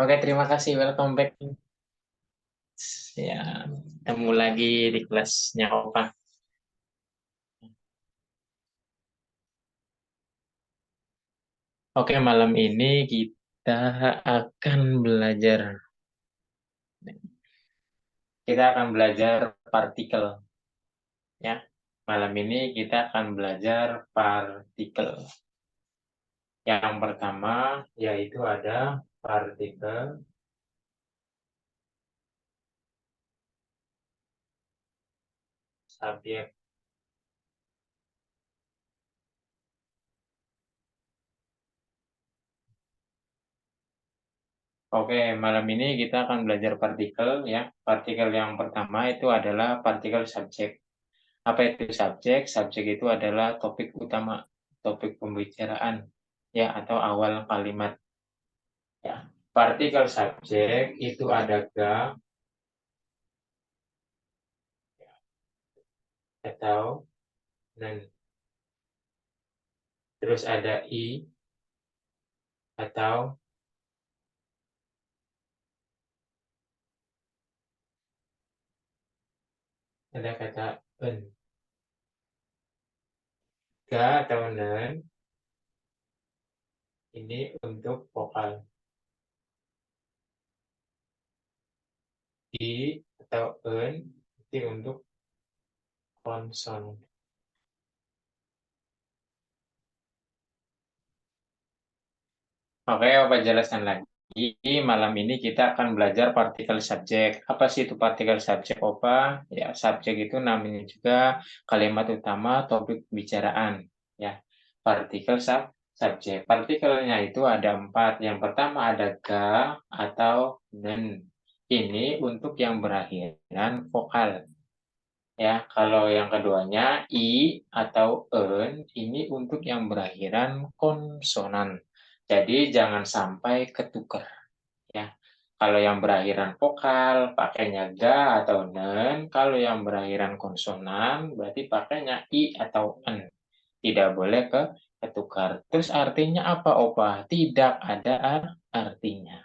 Oke, terima kasih. Welcome back. Ya, ketemu lagi di kelasnya Opa. Oke, malam ini kita akan belajar. Kita akan belajar partikel. Ya, malam ini kita akan belajar partikel. Yang pertama yaitu ada partikel subjek. Oke, malam ini kita akan belajar partikel ya. Partikel yang pertama itu adalah partikel subjek. Apa itu subjek? Subjek itu adalah topik utama, topik pembicaraan ya atau awal kalimat ya. Partikel subjek itu ada ga atau nan. Terus ada i atau ada kata en. Ga atau nan ini untuk vokal. I atau en itu untuk konson. Oke, Opa jelaskan lagi. Malam ini kita akan belajar partikel subjek. Apa sih itu partikel subjek, Opa? Ya, subjek itu namanya juga kalimat utama topik pembicaraan. Ya, partikel subjek. Partikelnya itu ada 4. Yang pertama ada ga atau nen. Ini untuk yang berakhiran vokal. Ya, kalau yang keduanya i atau en ini untuk yang berakhiran konsonan. Jadi jangan sampai ketukar ya. Kalau yang berakhiran vokal pakainya ga atau nen, kalau yang berakhiran konsonan berarti pakainya i atau en. Tidak boleh ketukar. Terus artinya apa, Opa? Tidak ada artinya.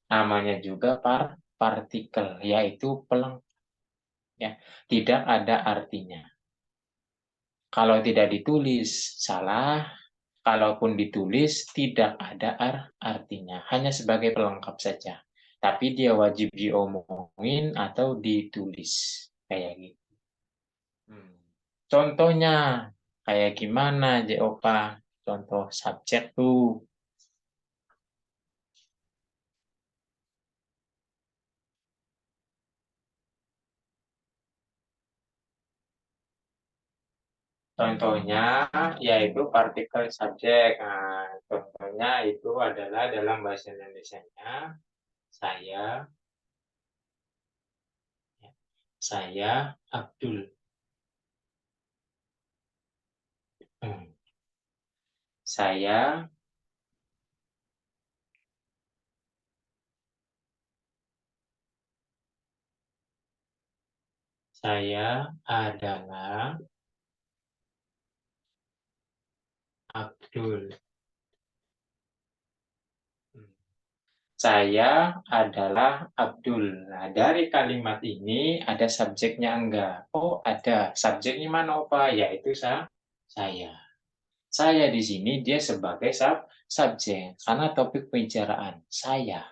Namanya juga partikel, yaitu pelengkap ya. Tidak ada artinya. Kalau tidak ditulis salah, kalaupun ditulis tidak ada artinya, hanya sebagai pelengkap saja. Tapi dia wajib diomongin atau ditulis kayak gitu. Hmm. Contohnya kayak gimana, Jeopa? Contoh subjek tuh. Contohnya yaitu partikel subjek. Nah, contohnya itu adalah dalam bahasa Indonesianya saya saya Abdul. Hmm. Saya saya adalah Abdul. Hmm. Saya adalah Abdul. Nah, dari kalimat ini ada subjeknya enggak? Oh, ada. Subjeknya mana, Opa? Yaitu saya. Saya di sini dia sebagai subjek karena topik pembicaraan saya.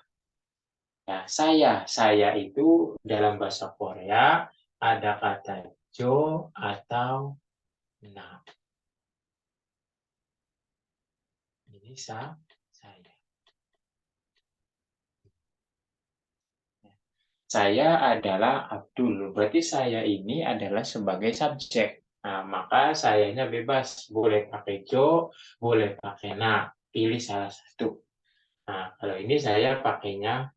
Ya, saya itu dalam bahasa Korea ada kata jo atau na. Ini saya. Saya adalah Abdul, berarti saya ini adalah sebagai subjek. Nah, maka sayanya bebas, boleh pakai jo, boleh pakai na, pilih salah satu. Nah, kalau ini saya pakainya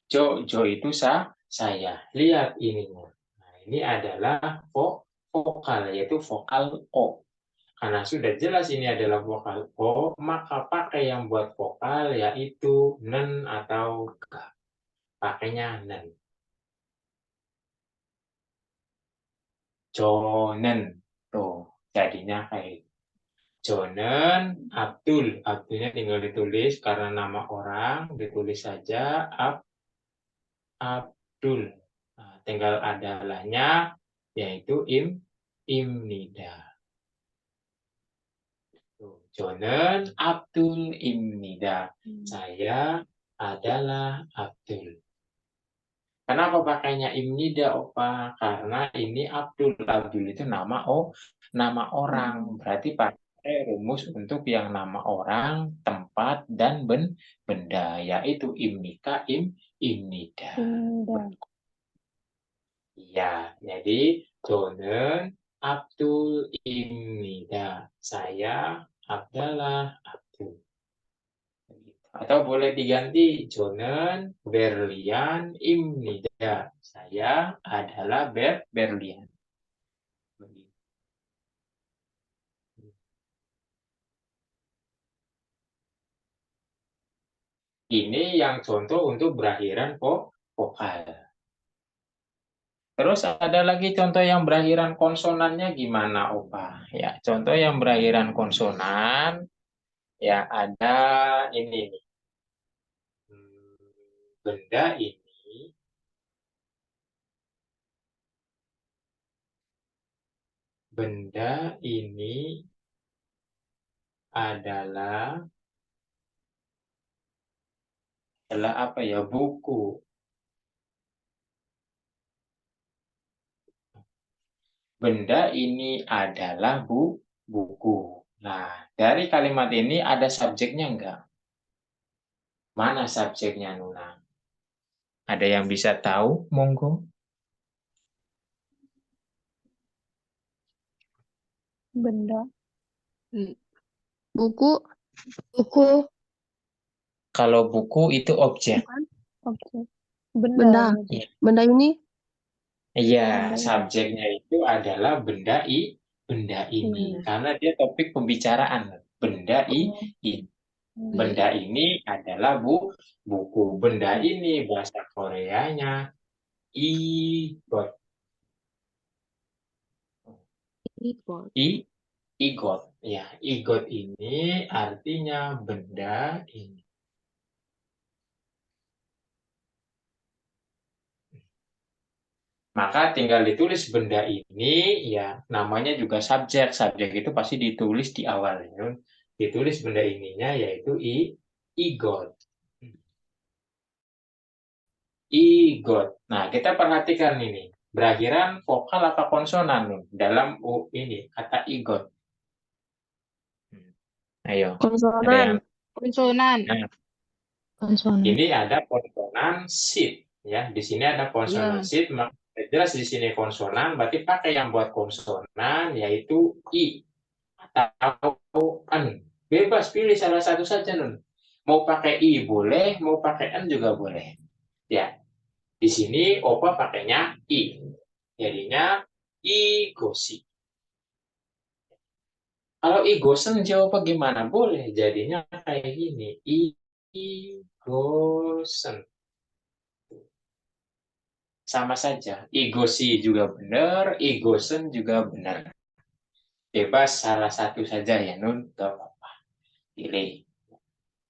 jo, jo itu saya. Lihat ininya. Nah, ini adalah vokal, yaitu vokal O. Karena sudah jelas ini adalah vokal O, maka pakai yang buat vokal yaitu nen atau ga. Pakainya nen. Jonen tuh jadinya kayak gitu. Jonen, Abdul. Abdulnya tinggal ditulis karena nama orang, ditulis saja Abdul. Nah, tinggal adalahnya yaitu Imnida. Jonen Abdul Imnida. Saya adalah Abdul. Kenapa pakainya Imnida, Opa? Karena ini Abdul. Abdul itu nama orang. Berarti pakai rumus untuk yang nama orang, tempat, dan benda. Yaitu Imnika, Imnida. Ya, jadi Jonen Abdul Imnida. Saya adalah Abdul. Atau boleh diganti Jonen Berlian Imnida. Saya adalah Berlian. Ini yang contoh untuk berakhiran vokal. Terus ada lagi contoh yang berakhiran konsonannya gimana, Opa? Ya, contoh yang berakhiran konsonan ya ada ini nih. Benda ini adalah apa ya? Buku. Benda ini adalah buku. Nah, dari kalimat ini ada subjeknya enggak? Mana subjeknya, Nuna? Ada yang bisa tahu? Monggo. Benda. Buku. Kalau buku itu objek. Bukan? Objek. Benda. Ya. Benda ini? Iya, Benda ini. subjeknya itu adalah benda ini. Karena dia topik pembicaraan. Benda ini. Benda ini adalah buku. Benda ini bahasa Koreanya igot. Igot. Ya, igot ini artinya benda ini. Maka tinggal ditulis benda ini, ya namanya juga subjek. Subjek itu pasti ditulis di awal. Ya. Ditulis benda ininya yaitu igot. Igot. Nah, kita perhatikan ini. Berakhiran vokal apa konsonan nih dalam ini kata igot. Ayo. Konsonan. Ada yang... Konsonan. Nah, Konsonan. ini ada konsonan sit. Ya, di sini ada konsonan sit. Maka jelas di sini konsonan, berarti pakai yang buat konsonan yaitu i atau n. Bebas pilih salah satu saja, Nun. Mau pakai i boleh, mau pakai n juga boleh. Ya, di sini Opa pakainya i. Jadinya igosi. Kalau igosen jawab gimana? Boleh, jadinya kayak gini. Igosen. Sama saja. Igosi juga benar, igosen juga benar. Bebas salah satu saja ya, Nun. Gak apa-apa. Pilih.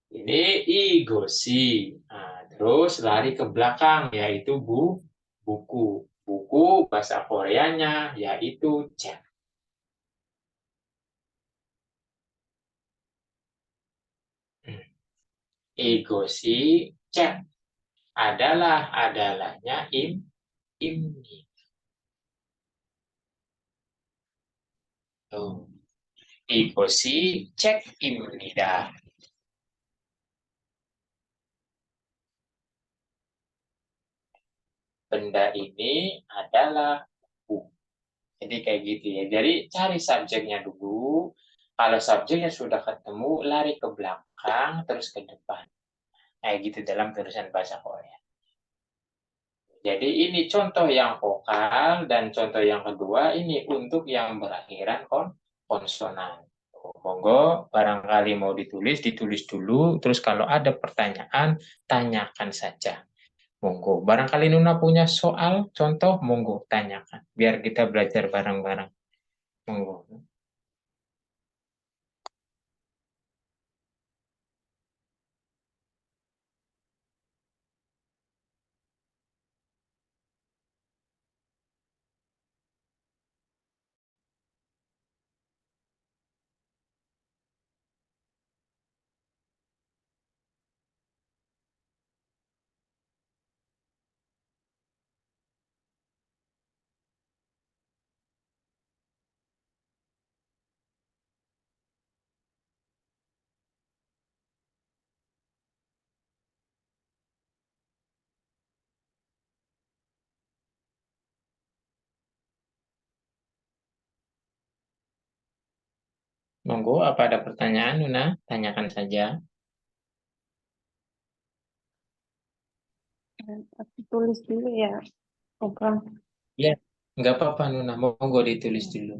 Ini igosi. Nah, terus lari ke belakang, yaitu buku. Buku bahasa Koreanya yaitu 책. Igosi 책. Adalahnya ini. Tuh. Igosi 책 입니다. Benda ini adalah buku. Jadi kayak gitu ya. Jadi cari subjeknya dulu. Kalau subjeknya sudah ketemu, lari ke belakang, terus ke depan. Kayak gitu dalam tulisan bahasa Korea. Jadi ini contoh yang vokal dan contoh yang kedua ini untuk yang berakhiran konsonan. Monggo barangkali mau ditulis dulu. Terus kalau ada pertanyaan, tanyakan saja. Monggo. Barangkali Nuna punya soal, contoh, monggo tanyakan. Biar kita belajar bareng-bareng. Monggo. Monggo, apa ada pertanyaan, Nuna? Tanyakan saja. Aku tulis dulu ya, Opa. Ya, nggak apa-apa, Nuna. Monggo ditulis dulu.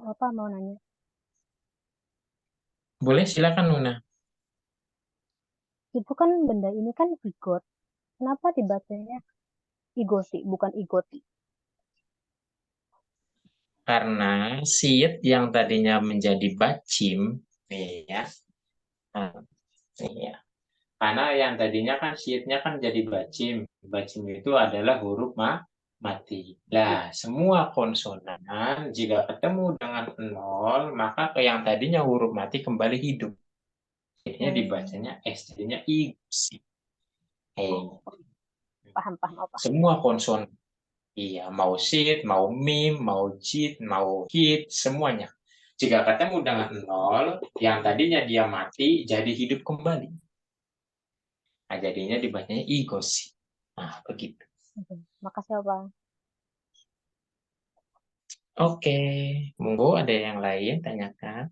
Apa mau nanya? Boleh, silakan, Nuna. Itu kan benda ini kan igot. Kenapa dibacanya igoti, bukan igoti? Karena siit yang tadinya menjadi bacim, ya, nah, ya. Karena yang tadinya kan siitnya kan jadi bacim. Bacim itu adalah huruf mati. Nah, semua konsonan jika ketemu dengan nol, maka ke yang tadinya huruf mati kembali hidup. Jadinya dibacanya S, jadinya igusi. Paham apa? Semua konsonan, iya, mau sit, mau mim, mau jit, mau hit, semuanya. Jika ketemu dengan 0, yang tadinya dia mati jadi hidup kembali. Nah, jadinya dibacanya igosi. Nah, begitu. Oke, makasih Opa. Oke, monggo ada yang lain tanyakan.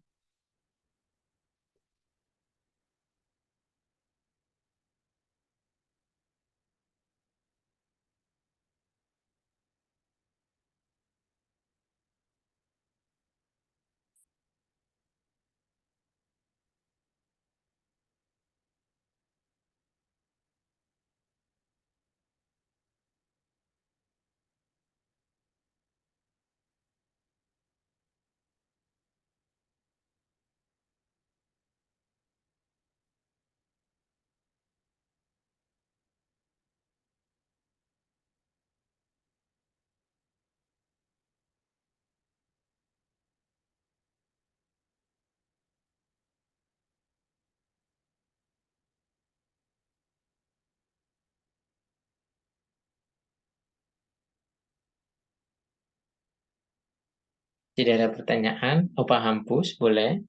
Tidak ada pertanyaan, Opa Hampus boleh.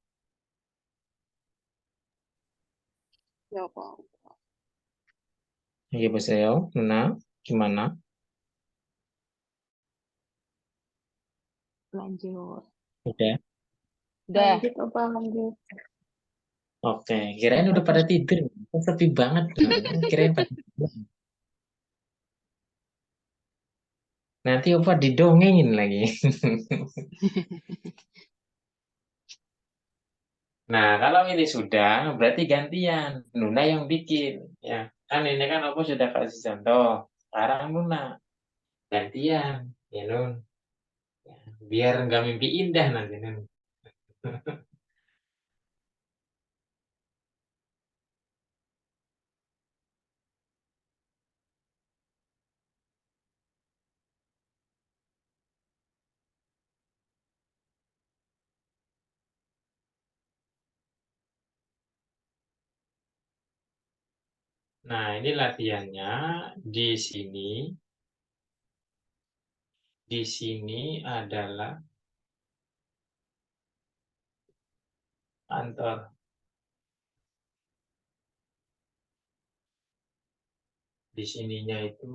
Ya, Pak. Oke, Boseo, Nuna, gimana? Lanjut. Udah. Udah. Lanjut, Opa, lanjut. Oke, kirain udah pada tidur. Kok sepi banget. Kirain pada tidur. Nanti Opa didongengin lagi. Nah, kalau ini sudah, berarti gantian. Nuna yang bikin. Ya, kan ini kan Opa sudah kasih contoh. Sekarang Nuna. Gantian. Ya, Nun. Ya, biar nggak mimpi indah nanti, Nun. Nah, ini latihannya di sini. Di sini adalah kantor. Di sininya itu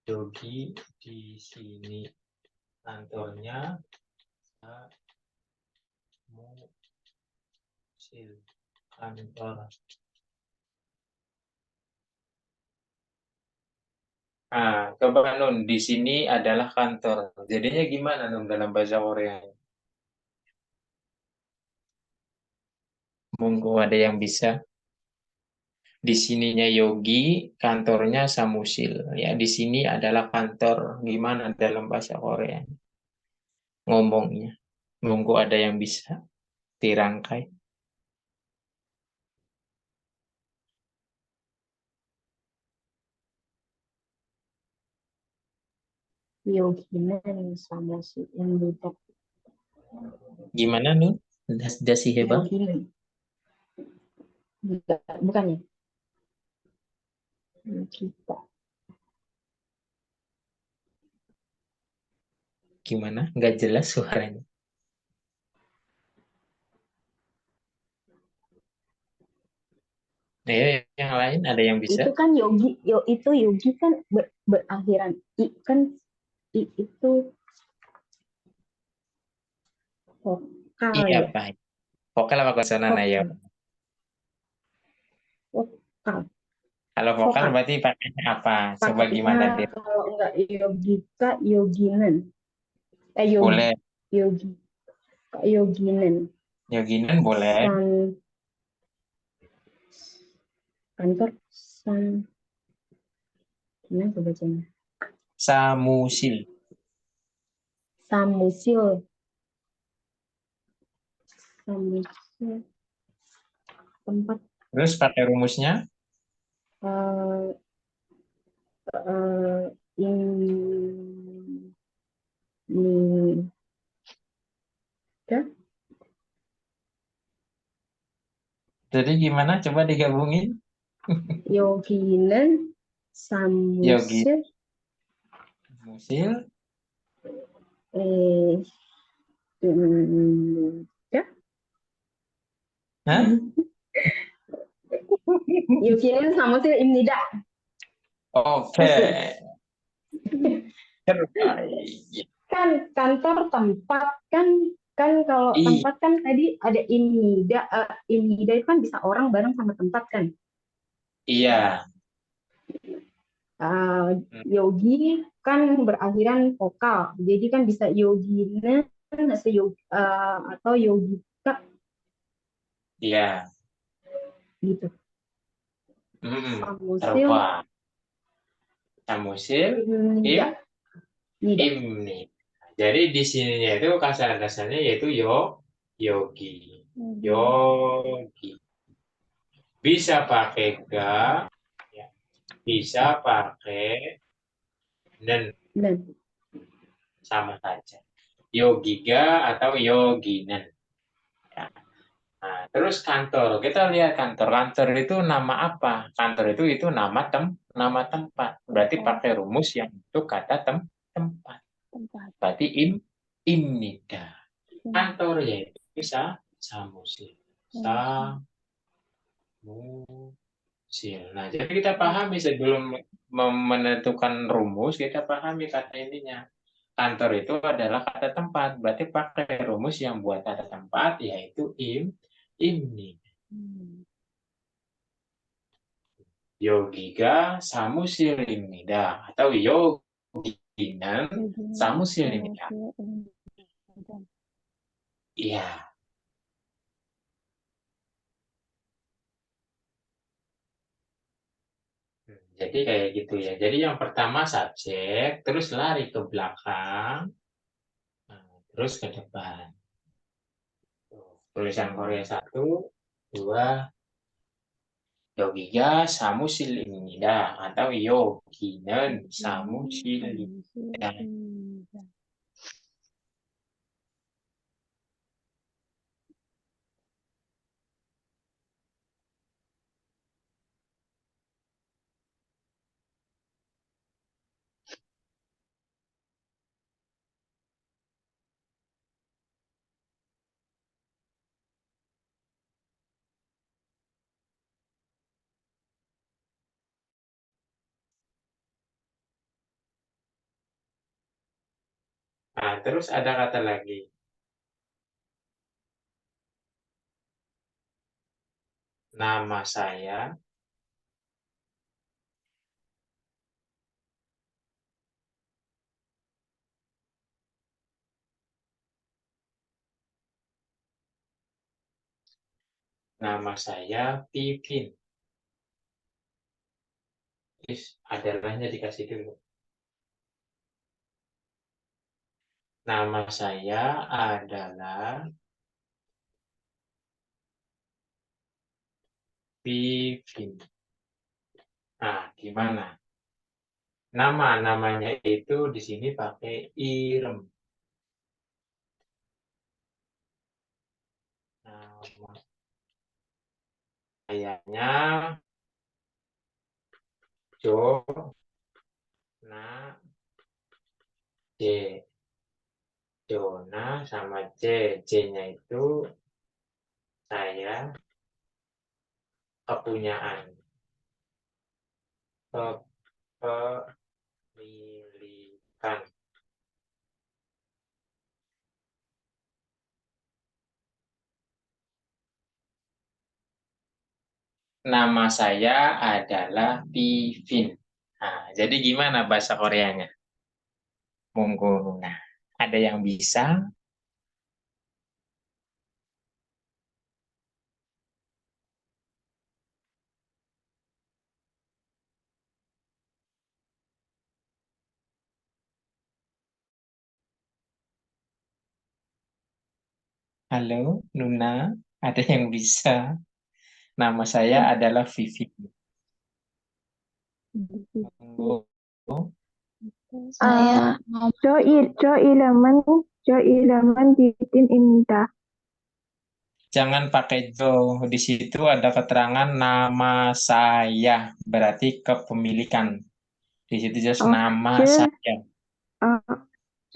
Yogi, di sini kantornya Samusil, kantor. Ah, coba Nun, di sini adalah kantor. Jadinya gimana Nun dalam bahasa Korea? Monggo ada yang bisa. Di sininya Yogi, kantornya Samusil. Ya, di sini adalah kantor. Gimana dalam bahasa Korea ngomongnya? Monggo ada yang bisa dirangkai. Yoginan sama si yang budak. Gimana Nun? Dasi hebat? Yoginan. Bukan ya? Kita. Gimana? Nggak jelas suaranya. Yang lain ada yang bisa? Itu kan yogi, itu yogi kan berakhiran i kan, i itu vokal Iya, ya. Pak. Vokal apa konsonan ayo? Vokal. Vokal. Kalau vokal Vokal. berarti pakainya apa? Coba Pakainya gimana deh? kalau enggak yogika, yoginan. Yogi. Boleh. Yogi. Yoginan. Yoginan boleh. San kantor san gimana tuh bacanya? Samusil. Samusil. Samusil tempat Terus pakai rumusnya? uh, ini ya, Jadi gimana? Coba digabungin. yoginan Yogi, samusil Samusil, Indah. Hah? Yukinin samusil imnida. Oke. Terbaik. Kan kantor tempat kan kalau tempat kan tadi ada imnida. Imnida itu kan bisa orang bareng sama tempat kan. Iya. Yogi kan berakhiran vokal, jadi kan bisa yogina atau yogika Iya. gitu. Samusil Terbaik. Samusil nida. imni. Jadi di sininya itu kasar-kasarnya yaitu yogi. Yogi. Bisa pakai ga, ya. Bisa pakai nen, sama saja. Yogiga atau yoginan. Ya. Nah, terus kantor. Kita lihat kantor. Kantor itu nama apa? Kantor itu nama tempat. Berarti pakai rumus yang itu kata tempat. Berarti imnida. Kantornya itu bisa samusil. Samusil. Nah, jadi kita pahami sebelum menentukan rumus, kita pahami kata ininya. Kantor itu adalah kata tempat, berarti pakai rumus yang buat kata tempat, yaitu imni. Yogiga samusil imnida, atau yoginan samusil imnida. Iya. Jadi kayak gitu ya. Jadi yang pertama subjek, terus lari ke belakang, terus ke depan. Tulisan Korea 1, 2, yogiga samusil imnida atau yoginan samusil imnida. Nah, terus ada kata lagi. Nama saya. Nama saya Pipin. Terus adalahnya dikasih dulu. Nama saya adalah Pipin. Nah, gimana? Namanya itu di sini pakai irem. Nama sayanya J. Jona sama J. J-nya itu saya kepunyaan. Kepemilikan. Nama saya adalah Pivin. Nah, jadi gimana bahasa Koreanya? Monggo. Nah, ada yang bisa? Halo, Luna. Ada yang bisa? Nama saya adalah Vivi. Monggo. Saya 이름은 비빈입니다. Jangan pakai jo. Di situ ada keterangan nama saya. Berarti kepemilikan. Di situ just nama saya.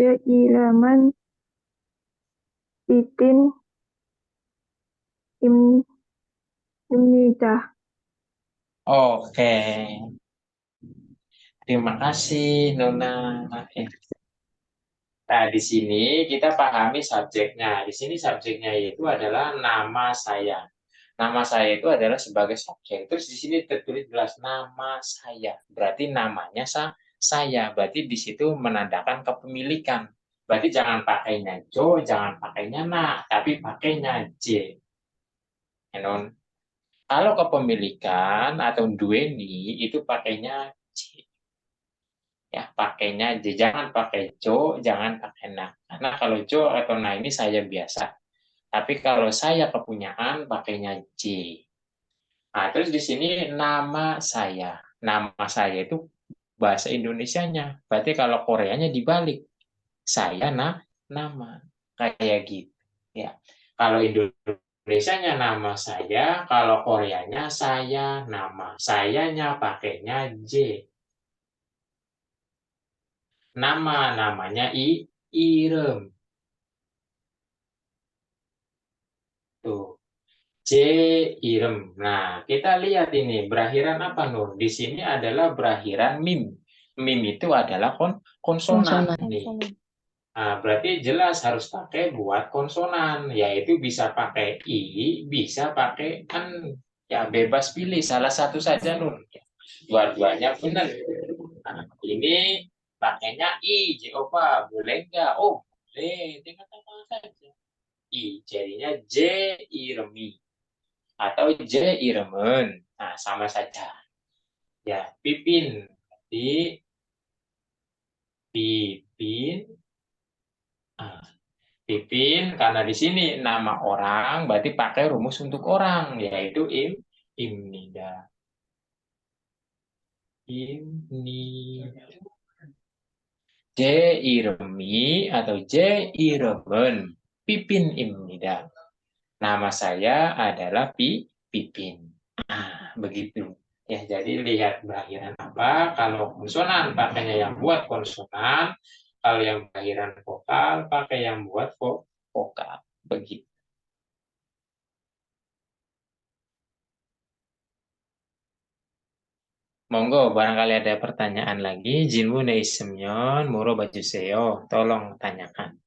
Ilaman titin im imnidah. Oke, terima kasih Nona. Nah, di sini kita pahami subjeknya. Di sini subjeknya itu adalah nama saya. Nama saya itu adalah sebagai subjek. Terus di sini tertulis jelas nama saya. Berarti namanya saya. Berarti di situ menandakan kepemilikan. Berarti jangan pakainya Jo, jangan pakainya Na, tapi pakainya J. Ya, Non. Kalau kepemilikan atau dueni itu pakainya J. Ya, pakainya J. Jangan pakai Jo, jangan pakai Na. Karena kalau Jo atau Na ini saya biasa. Tapi kalau saya kepunyaan pakainya J. Nah, terus di sini nama saya. Nama saya itu bahasa Indonesianya. Berarti kalau Koreanya dibalik. Saya nama. Kayak gitu. Ya. Kalau Indonesianya nama saya, kalau Koreanya saya nama. Sayanya pakainya J. Namanya Irem. Tuh. J irem. Nah, kita lihat ini berakhiran apa Nur? Di sini adalah berakhiran mim. Mim itu adalah konsonan nih. Konsonan. Nah, berarti jelas harus pakai buat konsonan, yaitu bisa pakai i, bisa pakai an. Ya bebas pilih salah satu saja Nur. Dua-duanya benar. Nah, ini pakainya i, Jeova, boleh nggak? Oh, boleh. Dengan apa saja. I, jadinya J iremi atau J iremen. Nah, sama saja. Ya, Pipin. Di Pipin. Ah, Pipin, karena di sini nama orang, berarti pakai rumus untuk orang, yaitu imnida. Imni. J iremi atau J iremen. Pipin imnida. Nama saya adalah Pipin. Begitu. Ya, jadi lihat berakhiran apa. Kalau konsonan pakainya yang buat konsonan, kalau yang berakhiran vokal pakai yang buat vokal. Begitu. Monggo, barangkali ada pertanyaan lagi. Jinmu Neisemyon, Muro Bajuseo. Tolong tanyakan.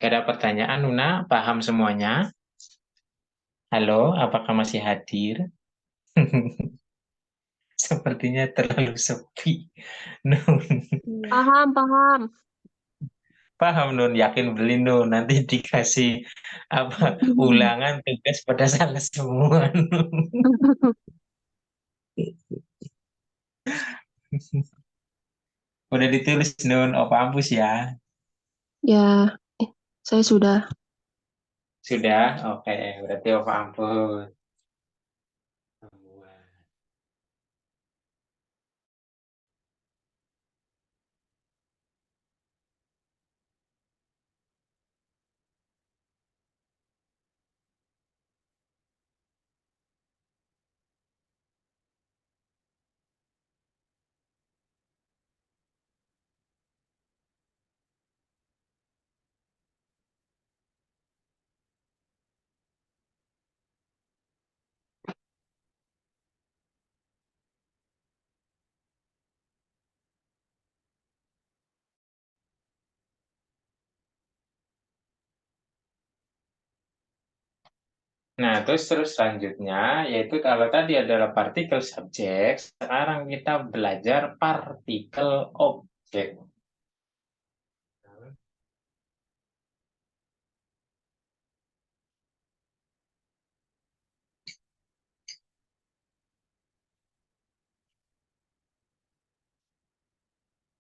Gak ada pertanyaan, Nuna? Paham semuanya? Halo, apakah masih hadir? Sepertinya terlalu sepi. Nun. Paham. Paham, Nun? Yakin beli, Nun? Nanti dikasih apa ulangan tugas pada salah semua, Nun. Udah ditulis, Nun. Opa hapus ya. Ya, saya sudah. Sudah? Oke, berarti Opa hapus. Nah, terus selanjutnya, yaitu kalau tadi adalah partikel subjek, sekarang kita belajar partikel objek.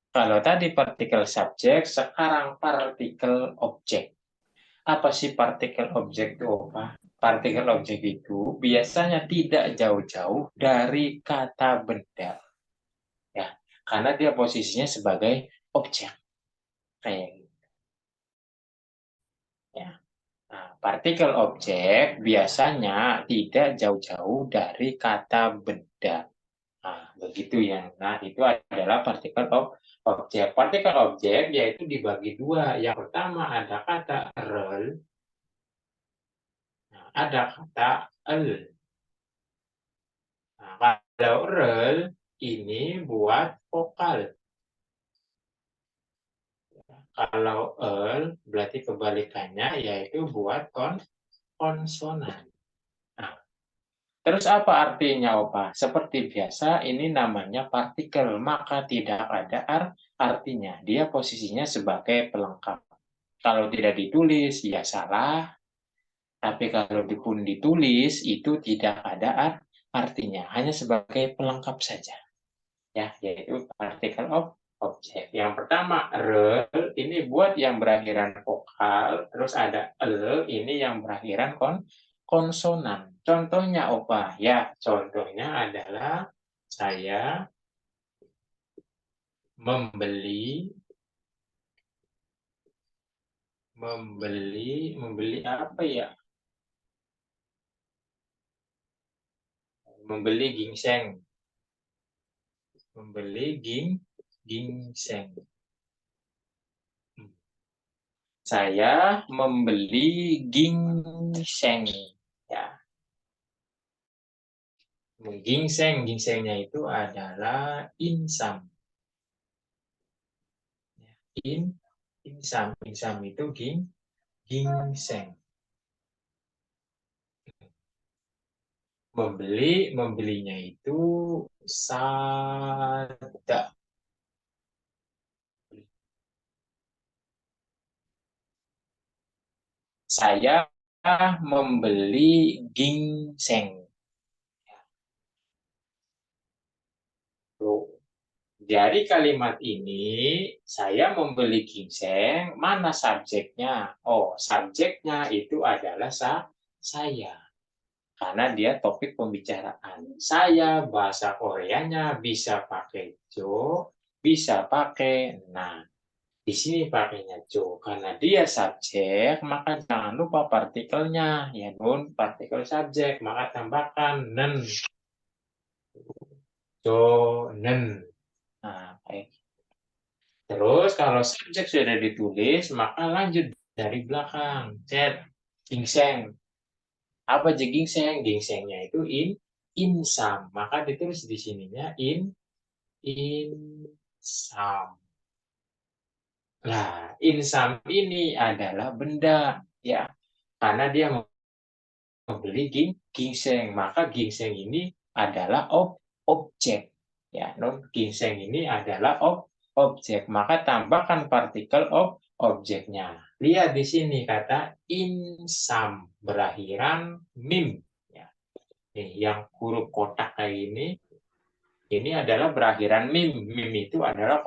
Kalau tadi partikel subjek, sekarang partikel objek. Apa sih partikel objek itu, Opa? Partikel objek itu biasanya tidak jauh-jauh dari kata benda. Ya, karena dia posisinya sebagai objek. Kayak gitu. Ya. Nah, partikel objek biasanya tidak jauh-jauh dari kata benda. Nah, begitu ya. Nah, itu adalah partikel objek. Partikel objek yaitu dibagi dua. Yang pertama ada kata rel, nah, ada kata el. Nah, kalau rel ini buat vokal. Kalau el berarti kebalikannya yaitu buat konsonan. Nah, terus apa artinya, Opa? Seperti biasa, ini namanya partikel, maka tidak ada artinya. Dia posisinya sebagai pelengkap. Kalau tidak ditulis, ya salah. Tapi kalau pun ditulis, itu tidak ada artinya. Hanya sebagai pelengkap saja. Ya, yaitu partikel objek. Yang pertama, rel, ini buat yang berakhiran vokal. Terus ada el, ini yang berakhiran konsonan. Contohnya, Opa, ya, contohnya adalah saya membeli apa ya? Membeli ginseng. Membeli ginseng. Saya membeli ginseng. Ya, ginsengnya itu adalah insam. Insam itu ginseng. Membelinya itu sada. Saya membeli ginseng. Jadi kalimat ini, saya membeli ginseng, mana subjeknya? Oh, subjeknya itu adalah saya. Karena dia topik pembicaraan. Saya bahasa Koreanya bisa pakai jo, bisa pakai na. Di sini pakainya jo. Karena dia subjek, maka jangan lupa partikelnya. Ya, Nun, partikel subjek. Maka tambahkan nen. Jo, nen. Nah, baik. Terus kalau subjek sudah ditulis, maka lanjut dari belakang. Chat, ginseng. Apa aja ginseng? Ginsengnya itu insam. Maka ditulis di sininya insam. Nah, insam ini adalah benda, ya, karena dia membeli ginseng, maka ginseng ini adalah objek, ya, non ginseng ini adalah objek, maka tambahkan partikel objeknya. Lihat di sini kata insam berakhiran mim, ya. Nih, yang huruf kotak kayak ini adalah berakhiran mim. Mim itu adalah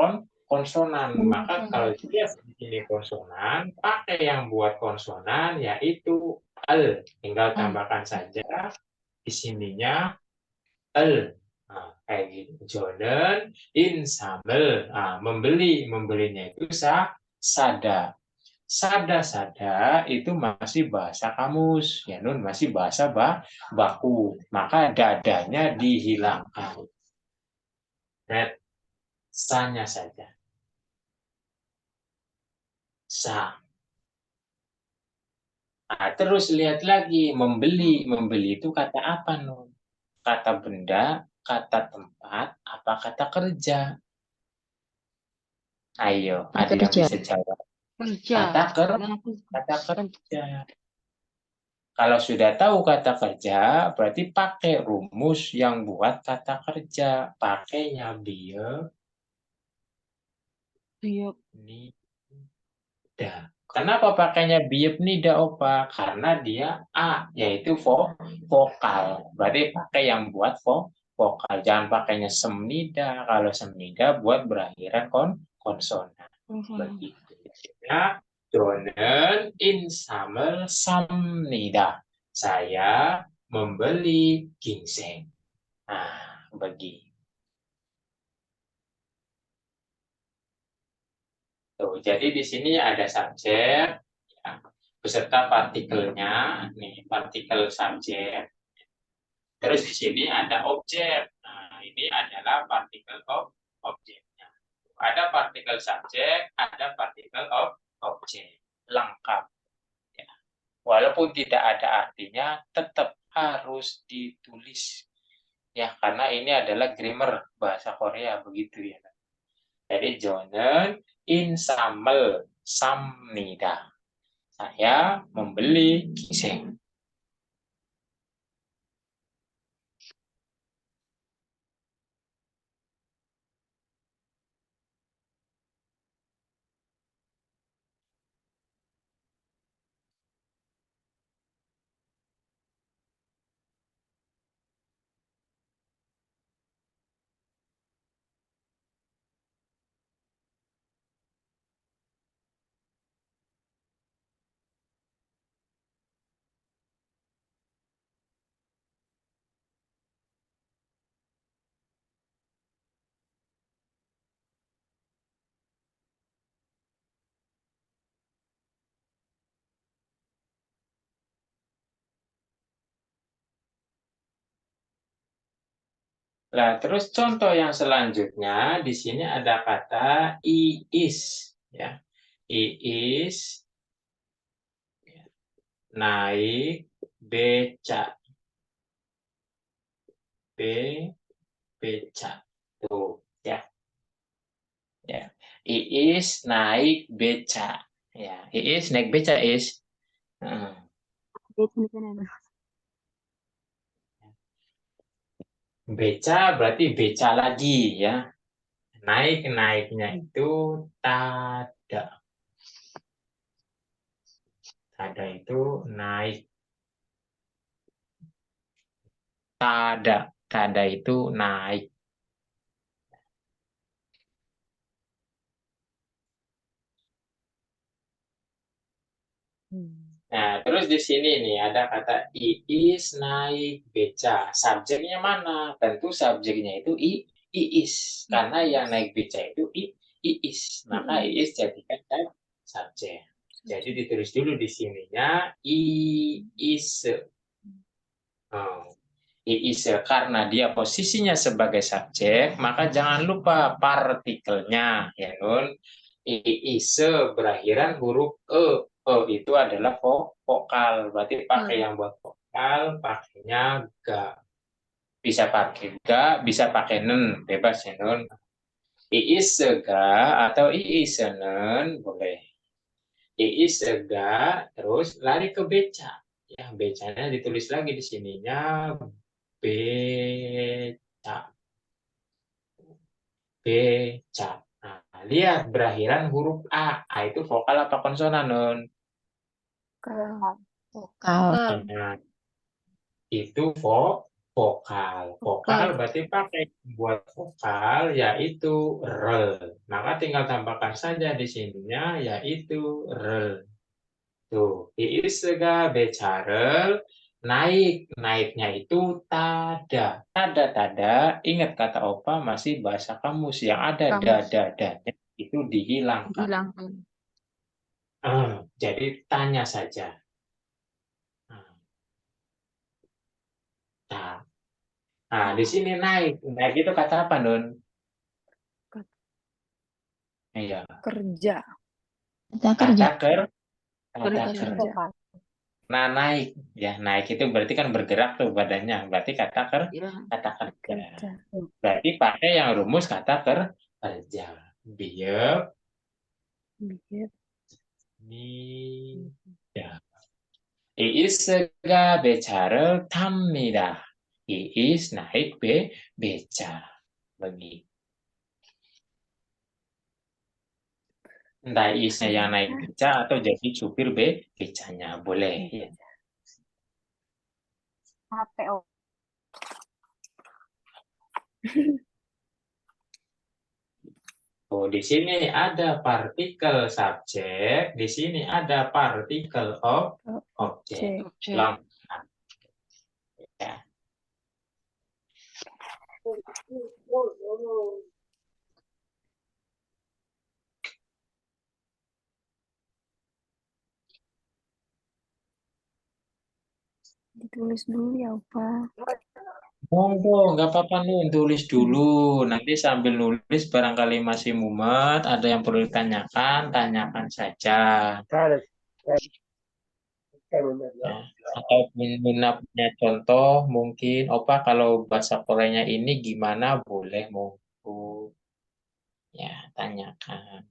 konsonan. Maka kalau dia ini konsonan, pakai yang buat konsonan yaitu al. Tinggal tambahkan saja di sininya al. Nah, kayak gitu. Jonen insamel. Nah, membelinya itu sada. Sada itu masih bahasa kamus, ya Nun, masih bahasa baku. Maka dadanya dihilangkan. Red, sanya saja. Sa. Nah, terus lihat lagi, membeli. Membeli itu kata apa, Nun? Kata benda, kata tempat, apa kata kerja? Ayo, ada yang Kerja. bisa jawab. Kerja. Kata kerja. Kalau sudah tahu kata kerja, berarti pakai rumus yang buat kata kerja. Pakainya nida. Kenapa pakainya biep nida, Opa? Karena dia A, yaitu vokal. Berarti pakai yang buat vokal. Jangan pakainya semnida. Kalau semnida buat berakhiran konsonan. Begitu. Ya. Donen insamel samnida. Saya membeli ginseng. Nah, begitu. Tuh, jadi di sini ada subjek ya, beserta partikelnya. Nih, partikel subjek. Terus di sini ada objek. Nah, ini adalah partikel objeknya. Ada partikel subjek, ada partikel objek. Lengkap. Ya. Walaupun tidak ada artinya, tetap harus ditulis. Ya, karena ini adalah grammar bahasa Korea, begitu ya. Jadi, jonen insamel samnida. Saya membeli ginseng. Nah, terus contoh yang selanjutnya di sini ada kata iis, ya. Iis naik beca. Beca. Tuh, ya. Ya. Iis naik beca. Ya, Iis naik beca, Is. Beca berarti beca lagi, ya. Naiknya itu tada. Tada itu naik. Tada itu naik. Nah, terus di sini nih ada kata iis naik beca. Subjeknya mana? Tentu subjeknya itu iis. Karena yang naik beca itu iis. Maka iis jadikan subjek. Jadi ditulis dulu di sininya iis. Iis karena dia posisinya sebagai subjek, maka jangan lupa partikelnya, ya Nun. Iis berakhiran huruf e. Itu adalah vokal, berarti pakai yang buat vokal, pakainya ga. Bisa pakai ga, bisa pakai nen, bebas ya Nun. Iis sega atau iis senen boleh. Iis sega terus lari ke beca. Ya, becanya ditulis lagi di sininya beca. Beca. Nah, lihat berakhiran huruf A. A itu vokal apa konsonan, Nun? Vokal. Nah, itu vokal. Vokal berarti pakai buat vokal yaitu rel. Maka tinggal tambahkan saja di sininya yaitu rel. Tuh, iis sega becarel naik. Naiknya itu tada. Tada. Ingat kata Opa masih bahasa kamus yang ada dada-dadanya itu dihilangkan. Jadi tanya saja. Nah, nah, di sini naik. Naik itu kata apa, Nun? Iya, Kerja. kata ker, kata Kerja. ker. Vokal. Nah, naik. Ya, naik itu berarti kan bergerak tuh badannya. Berarti kata kata kerja. Berarti pakai yang rumus kata kerja. Biar ini ya. Iis sega beca를 탑니다. Iis naik beca. Begitu. Entah Iisnya yang naik beca atau jadi supir becanya. Boleh ya. HPO. Oh, di sini ada partikel subjek, di sini ada partikel objek. Lengkap. Ya. Ditulis dulu ya, Pak. Monggo, nggak apa-apa nih, tulis dulu. Nanti sambil nulis barangkali masih mumet, ada yang perlu ditanyakan, tanyakan saja. Ya. Atau Mina punya contoh, mungkin, Opa kalau bahasa Koreanya ini gimana, boleh, monggo. Ya, tanyakan.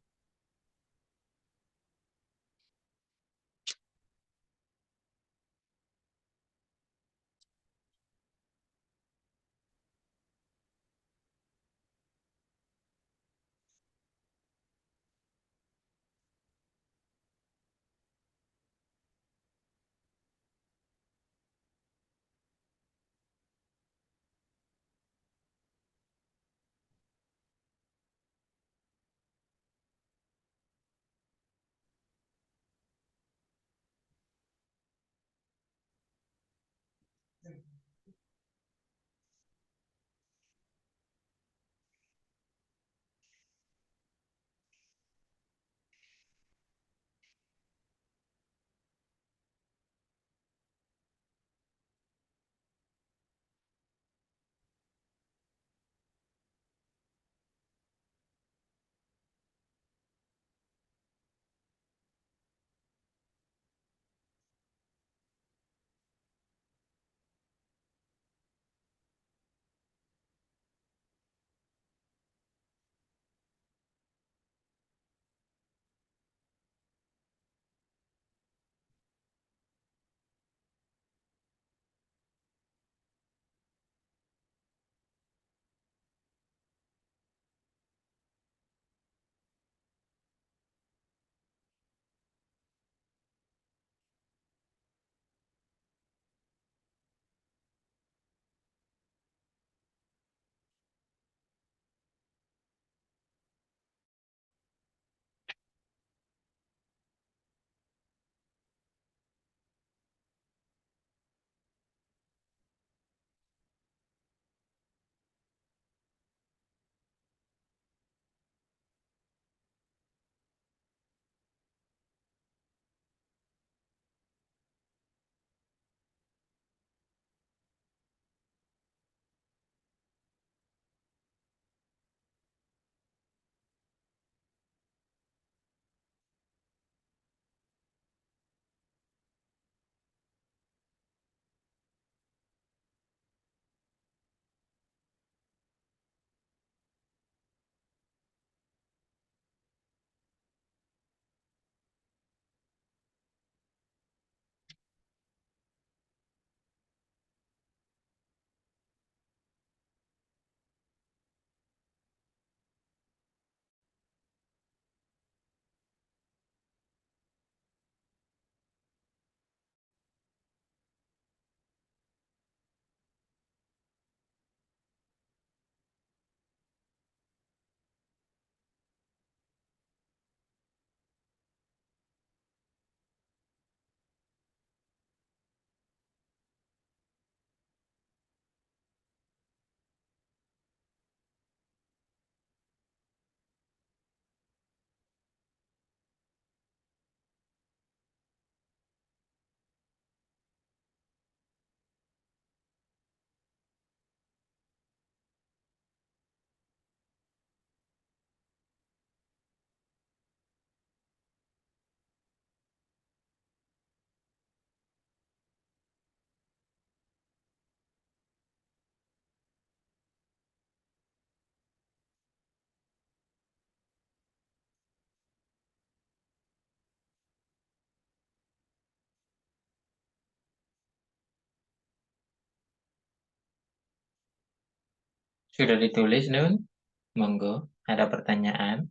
Sudah ditulis, Nun? Monggo, ada pertanyaan?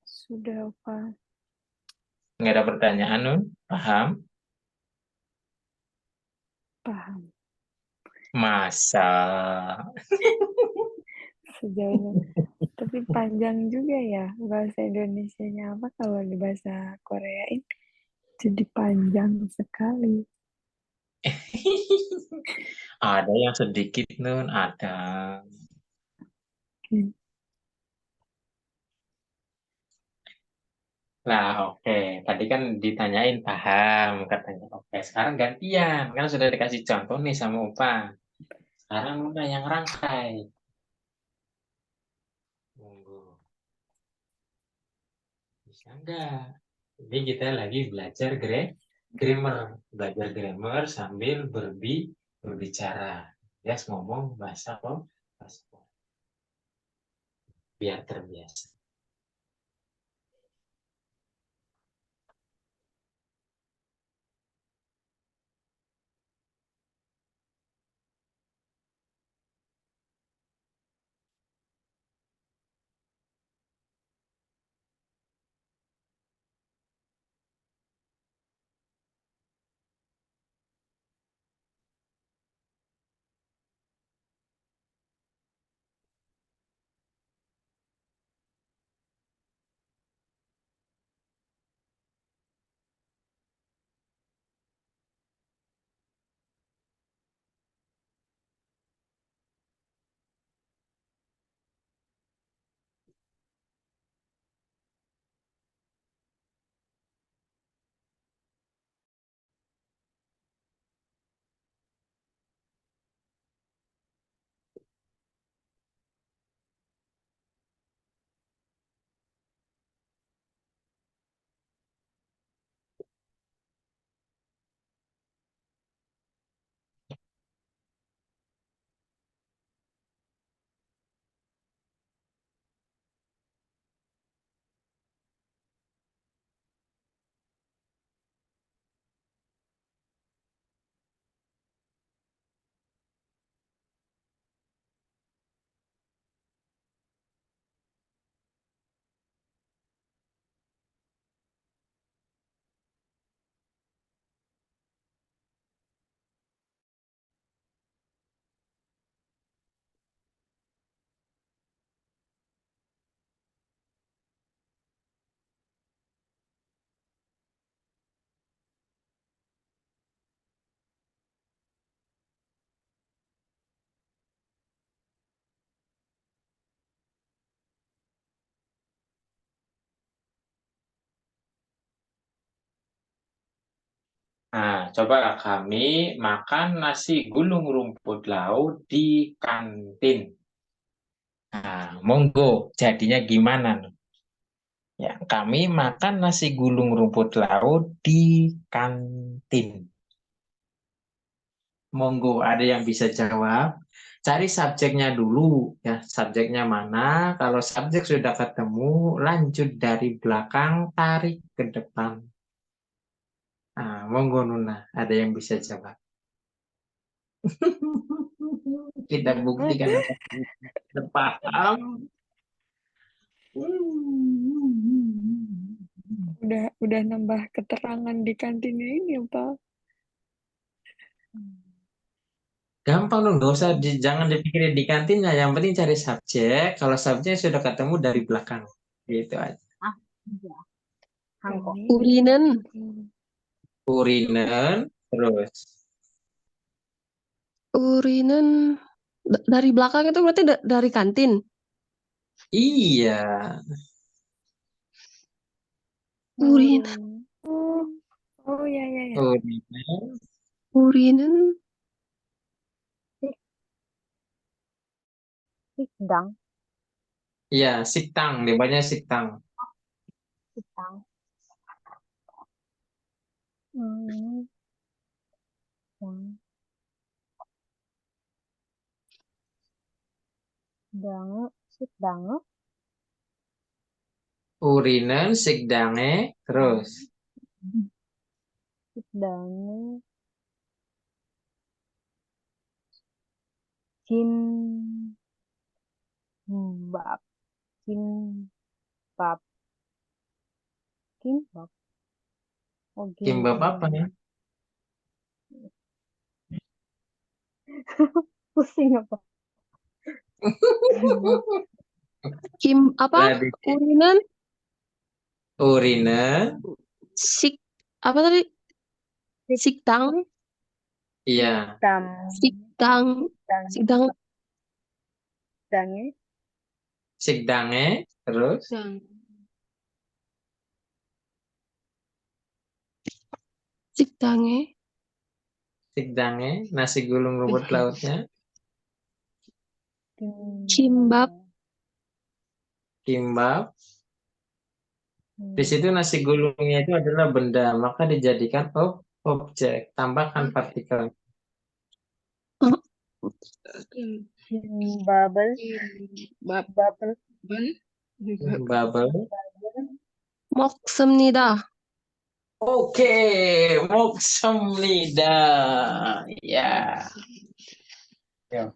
Sudah apa? Nggak ada pertanyaan, Nun? Paham? Paham. Masa? Sejauh ini. Tapi panjang juga ya bahasa Indonesianya apa kalau di bahasa Koreain jadi panjang sekali. Ada yang sedikit, Nun, ada. Hmm. Nah, oke. Tadi kan ditanyain paham, katanya. Oke, sekarang gantian. Kan sudah dikasih contoh nih sama Upa. Sekarang Nuna yang rangkai. Monggo. Bisa nggak? Ini kita lagi belajar grammar. Belajar grammar sambil berbicara. Ya, ngomong bahasa kok. Biar terbiasa. Nah, coba kami makan nasi gulung rumput laut di kantin. Nah, monggo, jadinya gimana? Ya, kami makan nasi gulung rumput laut di kantin. Monggo, ada yang bisa jawab? Cari subjeknya dulu, ya. Subjeknya mana? Kalau subjek sudah ketemu, lanjut dari belakang, tarik ke depan. Nah, monggo Nuna, ada yang bisa jawab. Kita buktikan apa kita paham. Udah nambah keterangan di kantinnya ini apa? Gampang dong, nggak usah jangan dipikirin di kantinnya. Yang penting cari subjek. Kalau subjek sudah ketemu dari belakang, gitu aja. Ah, iya. Hangko. Kami Urinen, Urinen, terus. urinen dari belakang itu berarti dari kantin. Iya, Urin, Oh, oh ya ya ya. urinen. urinen, Sikdang. Iya, siktang, depannya siktang. Sikdang. Hmm. Dang. Dang. Sikdang. Urinen, sikdange, terus. Sikdang. Jin. Kimbab. Kimbab. Kimbab. Oh, Kimbab apa gini. ya? Pusing apa? Apa? Tadi Urinan, urine, sik, apa tadi? Siktang, iya, Tam. siktang, Tang. siktang, Tange. sikdange, terus siktange, sikdange, nasi gulung rumput lautnya, kimbab, kimbab. Di situ nasi gulungnya itu adalah benda, maka dijadikan objek. Tambahkan partikel. Kimbabel. Babel. Bubble. 먹습니다. Oke, moksem lidah. Ya. Ya.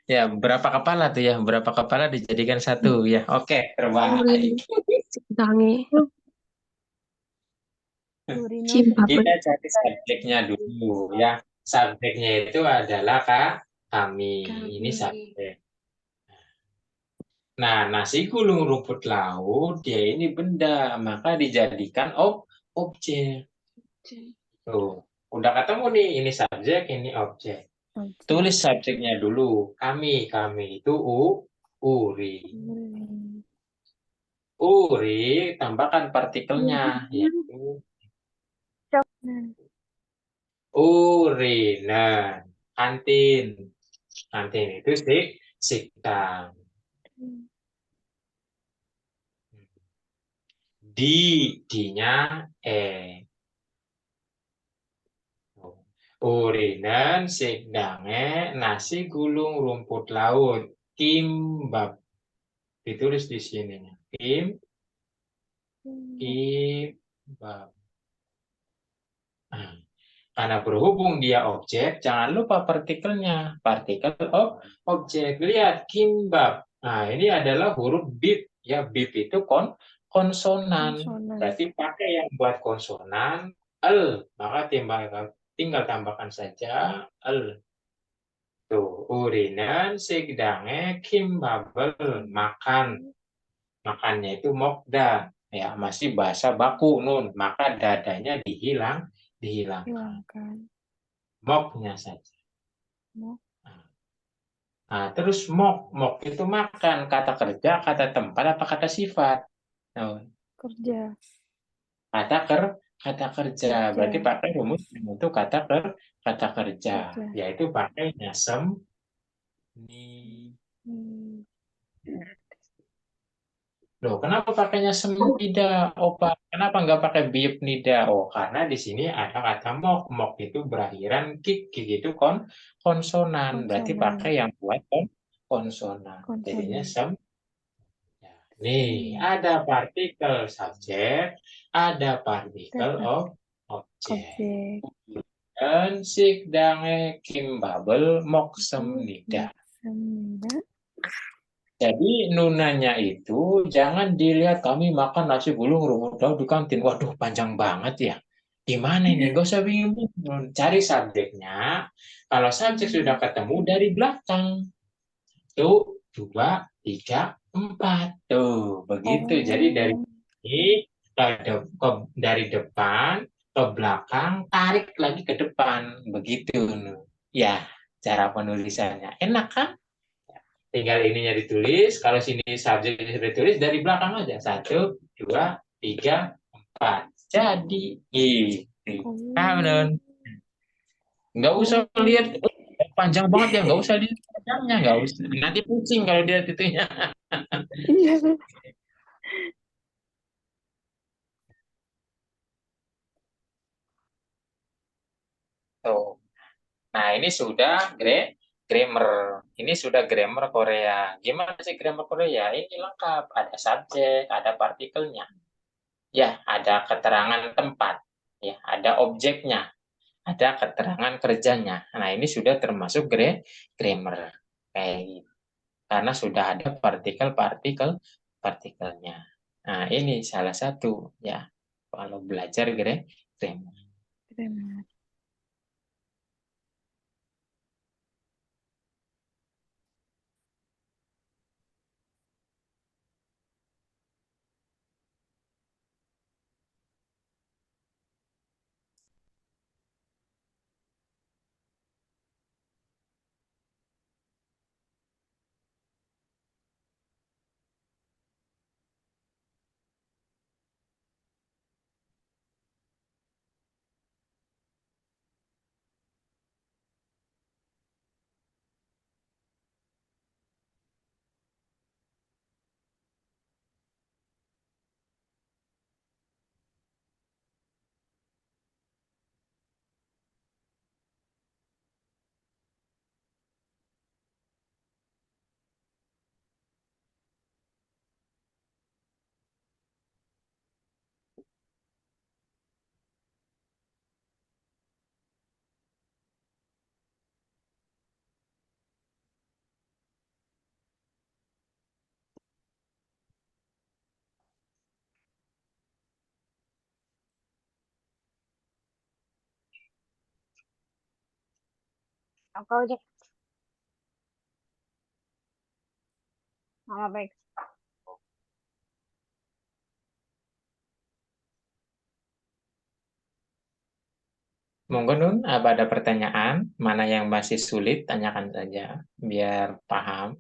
Ya, berapa kepala tuh ya? Berapa kepala dijadikan satu ya? Oke, terbaik. siktange, Urinus. kimbab을, Kita cari subjeknya dulu ya. Subjeknya itu adalah kami. Ini subjek. Nah, nasi gulung rumput laut dia ini benda, maka dijadikan objek. Tuh, udah ketemu nih, ini subjek, ini objek. Tulis subjeknya dulu. Kami itu uri. Uri, tambahkan partikelnya, yaitu urinen. Kantin. Kantin itu siktang. D-nya Urinen, sikdange, nasi gulung rumput laut, kimbab. Ditulis di sini. Kimbab. Nah, karena berhubung dia objek, jangan lupa partikelnya. Partikel objek. Lihat, kimbab. Nah, ini adalah huruf bip. Ya, bip itu konsonan. Berarti pakai yang buat konsonan, l. Maka tinggal tambahkan saja l. Tuh, urinan, sikdange, kimbabel, makan. Makannya itu mokda. Ya, masih bahasa baku nun. Maka dadanya dihilangkan. Moknya saja. Nah, terus mok itu makan. Kata kerja, kata tempat, apa kata sifat? Nah, Kerja. kata kerja. Berarti pakai rumus untuk kata kerja. Yaitu pakainya ni. Loh, kenapa pakainya semnida, Opa? Kenapa nggak pakai biopnida? Oh, karena di sini ada kata mok. Mok itu berakhiran kik. Kik itu konsonan. Berarti pakai yang buat konsonan. Jadinya Ya. Nih, ada partikel subjek, ada partikel objek. Dan sikdange kimbabel moksem nida. Jadi nunanya itu jangan dilihat kami makan nasi gulung rumput laut di kantin. Waduh, panjang banget ya. Gimana ini? Gak usah bingung. Cari subjeknya. Kalau subjek sudah ketemu dari belakang. 1, 2, 3, 4. Tuh, begitu. Jadi dari ini dari depan ke belakang, tarik lagi ke depan. Begitu. Ya, cara penulisannya. Enak kan? Tinggal ininya ditulis. Kalau sini subjeknya sudah ditulis, dari belakang aja. 1, 2, 3, 4. Jadi, nggak usah lihat panjang banget ya, nggak usah lihat panjangnya, nggak usah. Nanti pusing kalau dia itunya. Tuh. Nah, ini sudah grammar. Ini sudah grammar Korea. Gimana sih grammar Korea? Ini lengkap. Ada subjek, ada partikelnya. Ya, ada keterangan tempat. Ya, ada objeknya. Ada keterangan kerjanya. Nah, ini sudah termasuk grammar. Kayak gitu. karena sudah ada partikelnya. Nah, ini salah satu ya kalau belajar grammar. Grammar. Apa aja? Nama baik. Monggo Nun, apa ada pertanyaan? Mana yang masih sulit, tanyakan saja biar paham.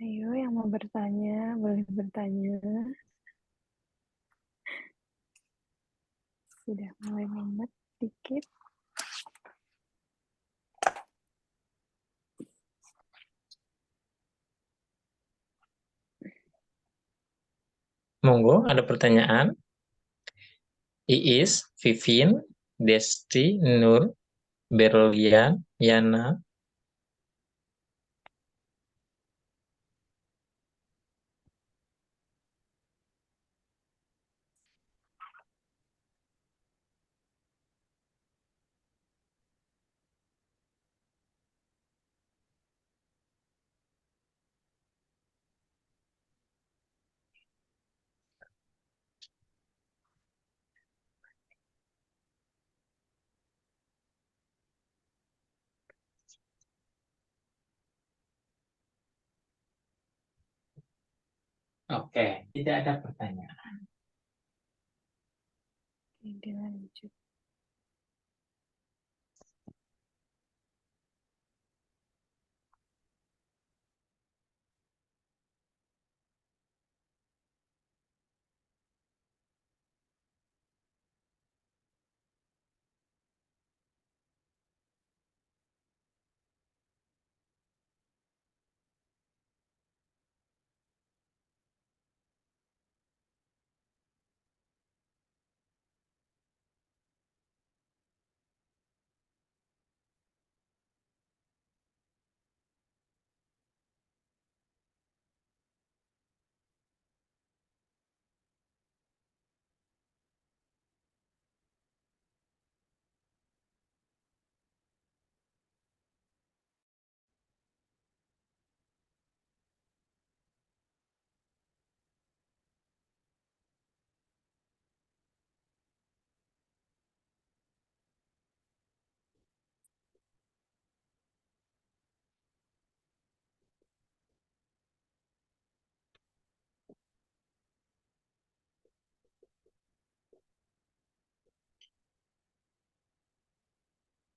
Ayo, yang mau bertanya, boleh bertanya. Sudah mulai mumet dikit. Monggo, ada pertanyaan? Iis, Vivin, Desti, Nur, Berlian, Yana. Oke, tidak ada pertanyaan. Oke, dilanjut.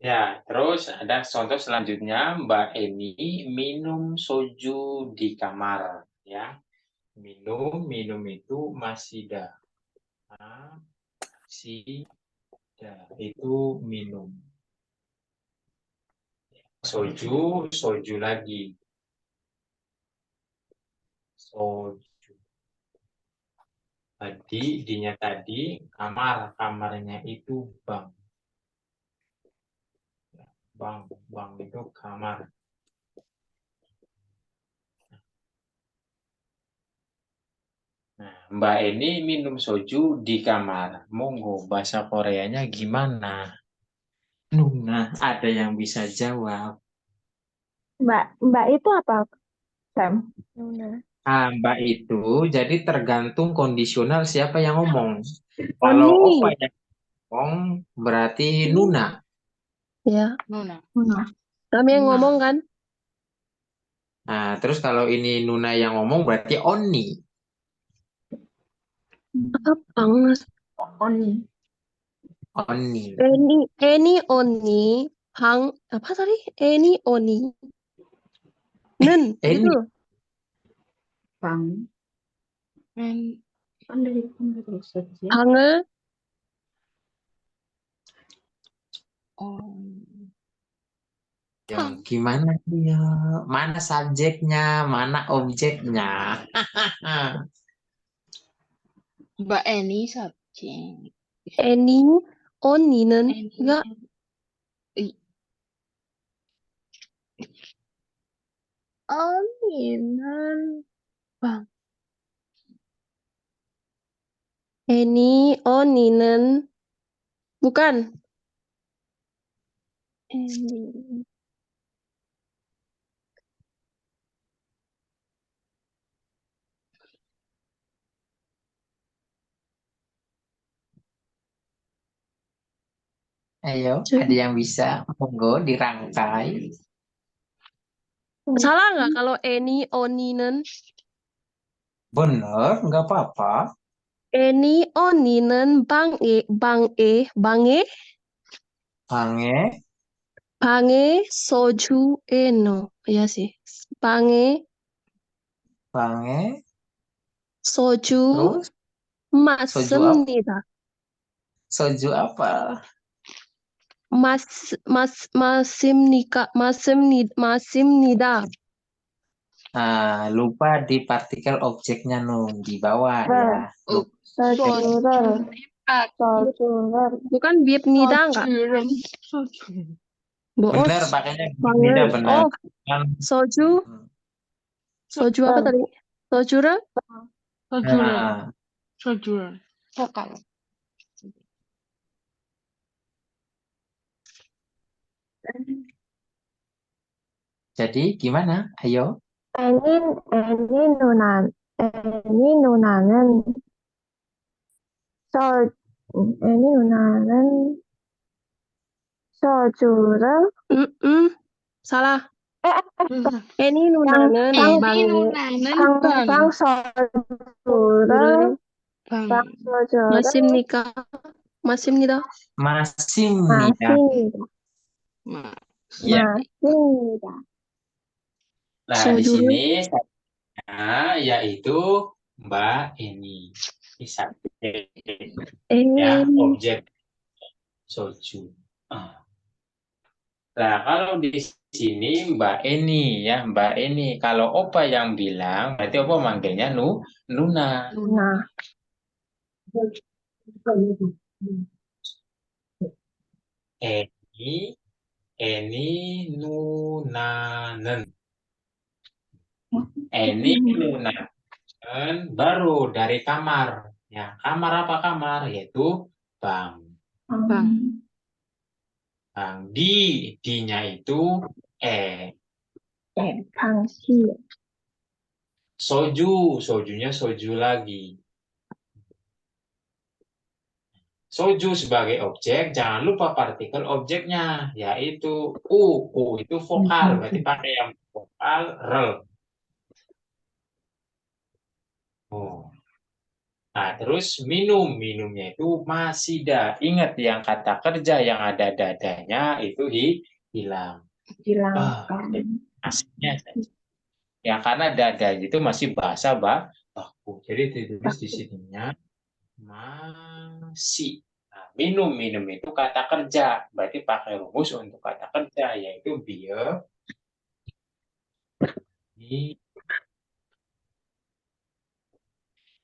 Ya, terus ada contoh selanjutnya, Mbak Eni minum soju di kamar, ya. Minum itu masida. Masida itu minum. Soju lagi. Soju. Tadi, kamarnya itu bang. Bang itu kamar. Nah, Mbak Eni minum soju di kamar. Monggo, bahasa Koreanya gimana? Nuna, ada yang bisa jawab. Mbak itu apa, Sam? Nuna. Mbak itu jadi tergantung kondisional siapa yang ngomong. Kalau Oni. Opa yang ngomong berarti Nuna. Ya, Nuna. kami yang Nuna. ngomong kan? Nah, terus kalau ini Nuna yang ngomong berarti Oni. Apa, Mas? Oni. Oni. Oni, apa tadi? Oni. Nen, Eni. gitu. Bang. Kan dari terus saja. Hangel, Oh. Yang gimana dia? Mana subjeknya? Mana objeknya? Mbak Eni subjek. Oni는, Eni. enggak, Oninan. Bang. Oni는, bukan. Eni. Ayo, ada yang bisa? Monggo dirangkai. Salah nggak kalau Oninen? Bener, nggak apa-apa. Oninen, bange, Pange, soju, eno. Iya sih. Bange, Bange. 소주 Terus soju apa? 맞습니다. Soju apa? 맞습니다. Nah, lupa di partikel objeknya Nun di bawah ya. 소주를 bukan bibnida enggak? Boos. Bener pakainya Bangen. tidak benar. Oh, Kan soju apa tadi? Soju를 nah, jadi gimana? Ayo. 애니 누나는 애니 누나는 소주를 salah. Ini nunanen 항상 소주를 맞습니까? 맞습니다. Masimnida. Ya. 마십니다. Nah, di Soju. sini saya yaitu Mbak Eni. Bisa. Ya, objek soju. Nah, kalau di sini Mbak Eni ya, Mbak Eni. Kalau Opa yang bilang, berarti Opa manggilnya Nuna. Nah, Eni Nunanen. Eni Nunanen baru dari kamar. Ya, kamar apa kamar? Yaitu bang. Bang. D-nya itu 당시 sojunya soju lagi. Soju sebagai objek, jangan lupa partikel objeknya, yaitu U itu vokal, berarti pakai yang vokal rel. Nah, terus minumnya itu masida. Ingat yang kata kerja yang ada dadanya itu hilang. Aslinya saja. Ya karena dada itu masih bahasa baku. Jadi ditulis di sininya masih. Nah, minum itu kata kerja. Berarti pakai rumus untuk kata kerja yaitu biar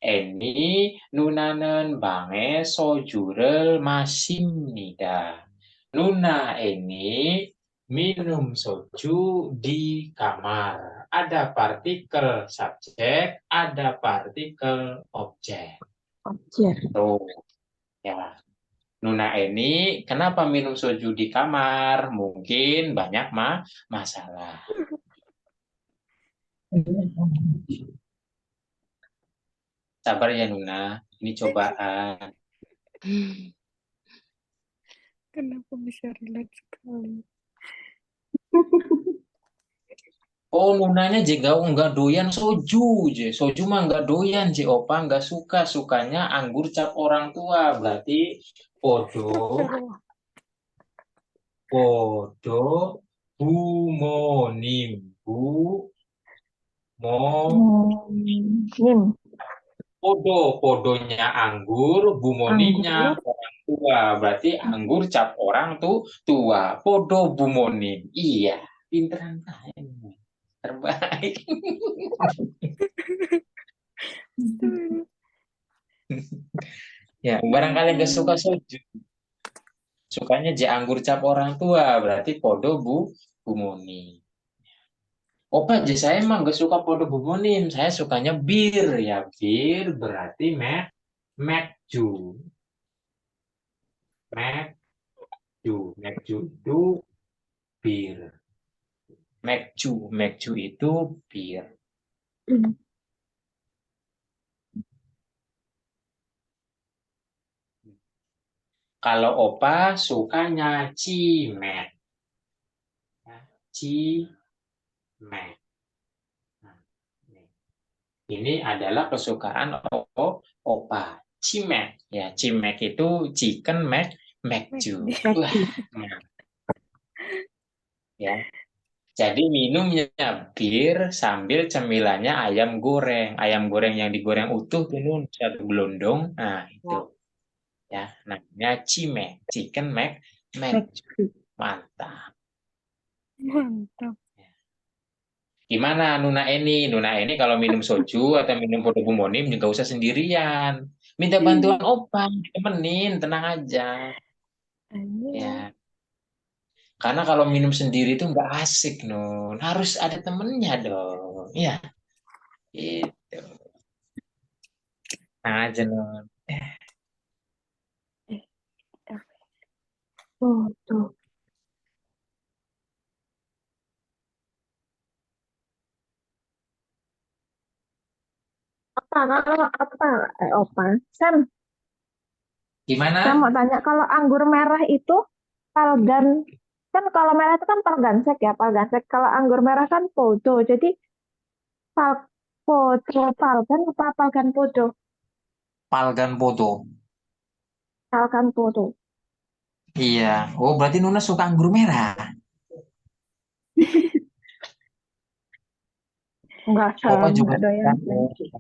Eni nunanen bange sojurel masimnida. Nuna ini minum soju di kamar. Ada partikel subjek, ada partikel objek. Tuh, ya. Nuna ini kenapa minum soju di kamar? Mungkin banyak masalah. Sabar ya Nuna, ini cobaan. Kenapa bisa relate sekali? Oh, Nunanya juga nggak doyan soju, je. Soju mah nggak doyan, je. Opa nggak suka, sukanya anggur cap orang tua. Berarti podo bumonim, 님, podonya anggur, bumonimnya orang tua. Berarti anggur cap orang tua. Podo bumonim. Iya, pinteran kalian. Terbaik. Ya, barangkali nggak suka soju. Sukanya anggur cap orang tua, berarti podo bumonim. Opa, saya emang nggak suka podo bumonim. Saya sukanya bir ya. Bir berarti mekju. Mekju itu bir. Mekju itu bir. Kalau Opa sukanya cimet. Cimet. Nah, ini adalah kesukaan Opa. Cimet. Ya, cimet itu chicken mekju. Wah, ya. Jadi minumnya bir sambil cemilannya ayam goreng. Ayam goreng yang digoreng utuh tuh Nun, satu gelondong. Nah, itu ya namanya cimek, chicken mac mantap. Mantap. Gimana Nuna Eni kalau minum soju atau minum podobumonim juga usah sendirian. Minta bantuan opa, temenin, tenang aja. Ayo. Ya, karena kalau minum sendiri itu nggak asik Nun. Harus ada temennya dong. Ya, itu. Tenang aja Nun. Eh, Oh, tuh. Opa. Sam, Gimana? saya mau tanya, kalau anggur merah itu palgan, kan kalau merah itu kan palgansek ya, palgansek. Kalau anggur merah kan podo, jadi pal podo palgan apa palgan podo? Palgan foto. Palgan podo. Iya. Oh, berarti Nuna suka anggur merah. Enggak, Opa Sam, juga enggak suka. doyan.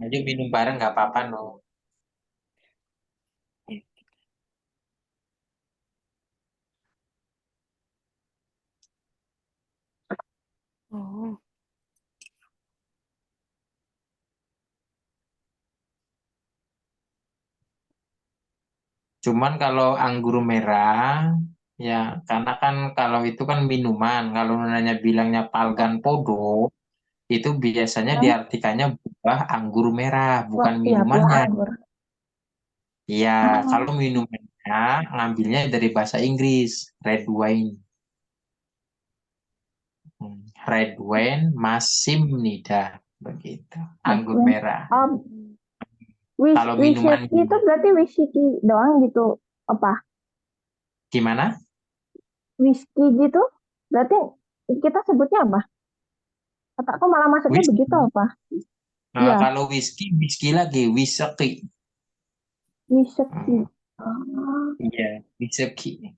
Ayo minum bareng nggak apa-apa, no. eh. Oh, Cuman kalau anggur merah, ya karena kan kalau itu kan minuman. Kalau Nunanya bilangnya palgan podo, itu biasanya Sam, diartikannya buah anggur merah, buah, bukan iya, buah minumannya. anggur. Iya, Oh, kalau minumannya ngambilnya dari bahasa Inggris, red wine. Red wine masim nida, begitu. Anggur oke. merah. Kalau minuman Whisky itu berarti whisky doang gitu, apa? gimana? Whisky gitu, berarti kita sebutnya apa? Kataku malah maksudnya begitu Whisky. apa? Nah, Iya, kalau whisky lagi, whisky. whisky. Hmm, Oh, iya, whisky.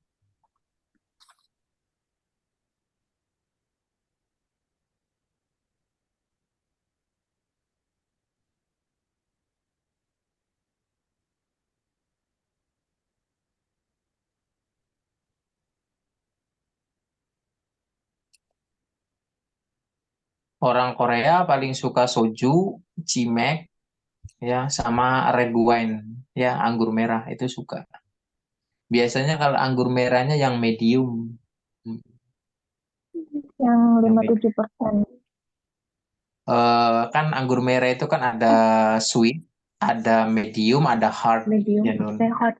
Orang Korea paling suka soju, cimek, ya, sama red wine, ya, anggur merah itu suka. Biasanya kalau anggur merahnya yang medium. Hmm, yang yang 57%. kan anggur merah itu kan ada sweet, ada medium, ada hard, Medium, ya Nun. hot.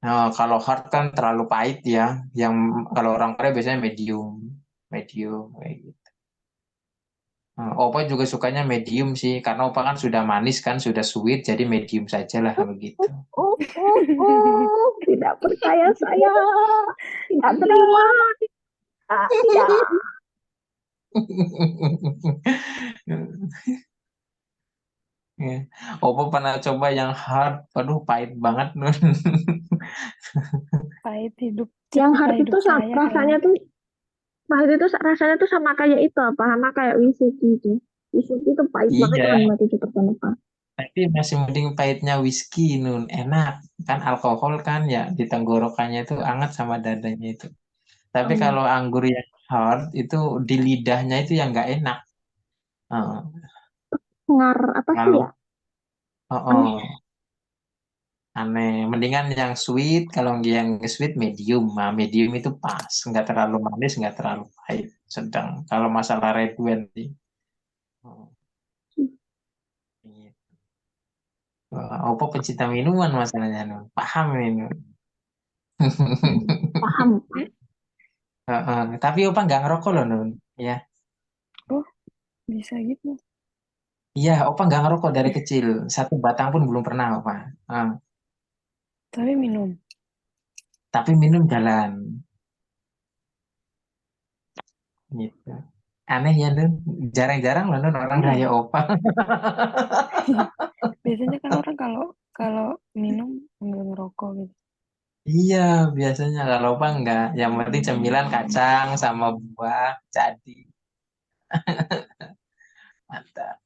Nah, kalau hard kan terlalu pahit ya. Yang kalau orang Korea biasanya medium, medium kayak gitu. Nah, Opa juga sukanya medium sih, karena Opa kan sudah manis kan, sudah sweet, jadi medium saja lah begitu. Tidak percaya saya. Tidak terima. Tidak. Ya. Opa pernah coba yang hard, aduh pahit banget Nun. pahit hidup, Yang cerita hard hidup itu saya rasanya kayaknya. tuh, pahit itu rasanya tuh sama kayak itu apa? Sama kayak whisky itu. Whisky itu pahit banget Iya, kan 57% apa? tapi masih mending pahitnya whisky Nun, enak. Kan alkohol kan ya di tenggorokannya itu anget sama dadanya itu. Tapi Hmm. kalau anggur yang hard itu di lidahnya itu yang nggak enak. Heeh. Ngar apa sih Kalau ya? Aneh. oh, aneh. Mendingan yang sweet, kalau yang sweet medium. Nah, medium itu pas, nggak terlalu manis, nggak terlalu pahit, sedang. Kalau masalah red wine sih. Oh, gitu. Wah, Oppo pecinta minuman masalahnya, Nun. Paham ini. Nun. Paham. Heeh. Tapi Opa nggak ngerokok loh, Nun. Ya, Oh, bisa gitu. iya, Opa nggak ngerokok dari kecil. Satu batang pun belum pernah, Opa. Ah, Tapi minum. tapi minum jalan. Gitu. Aneh ya, Nun. Jarang-jarang loh, Nun, orang Iya, kayak Opa. biasanya kan orang kalau kalau minum sambil ngerokok gitu. Iya, biasanya kalau Opa enggak. Yang penting cemilan kacang sama buah jadi. Mantap.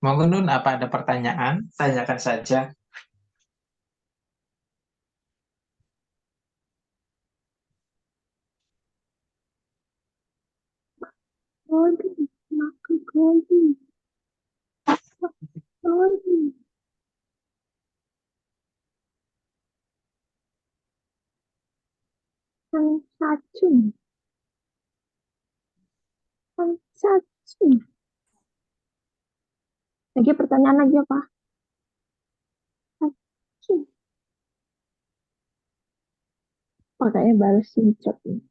Monggo Nun, apa ada pertanyaan? Tanyakan saja. Goli, makan goli, goli. Sansacun, sansacun. Lagi pertanyaan lagi apa? Sacun. Oh, kayaknya balas chat nih.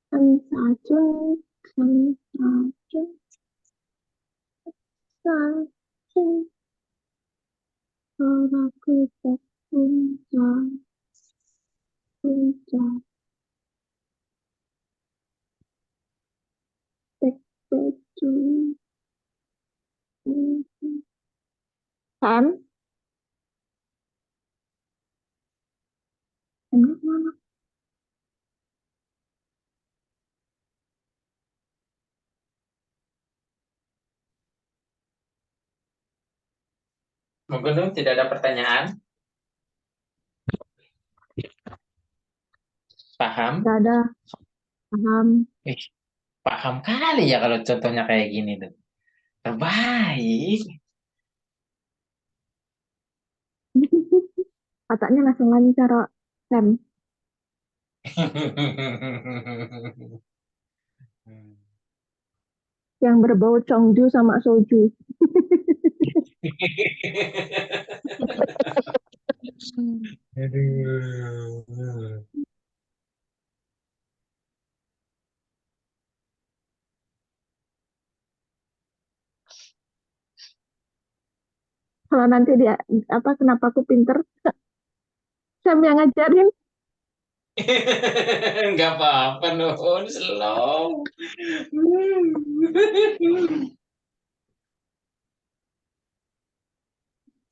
Sansacun, sansacun, sansacun. Oraku tak punca, punca, tek, tecu. Sam, enak mana? Monggo Nun, tidak ada pertanyaan? Paham? Gak ada, paham. Paham kali ya kalau contohnya kayak gini tuh. Terbaik. Katanya langsung lancar, Sam. Yang berbau congju sama soju. Aduh. Kalau nanti dia apa kenapa aku pinter? Sam yang ngajarin. Nggak apa-apa, Nun. Slow.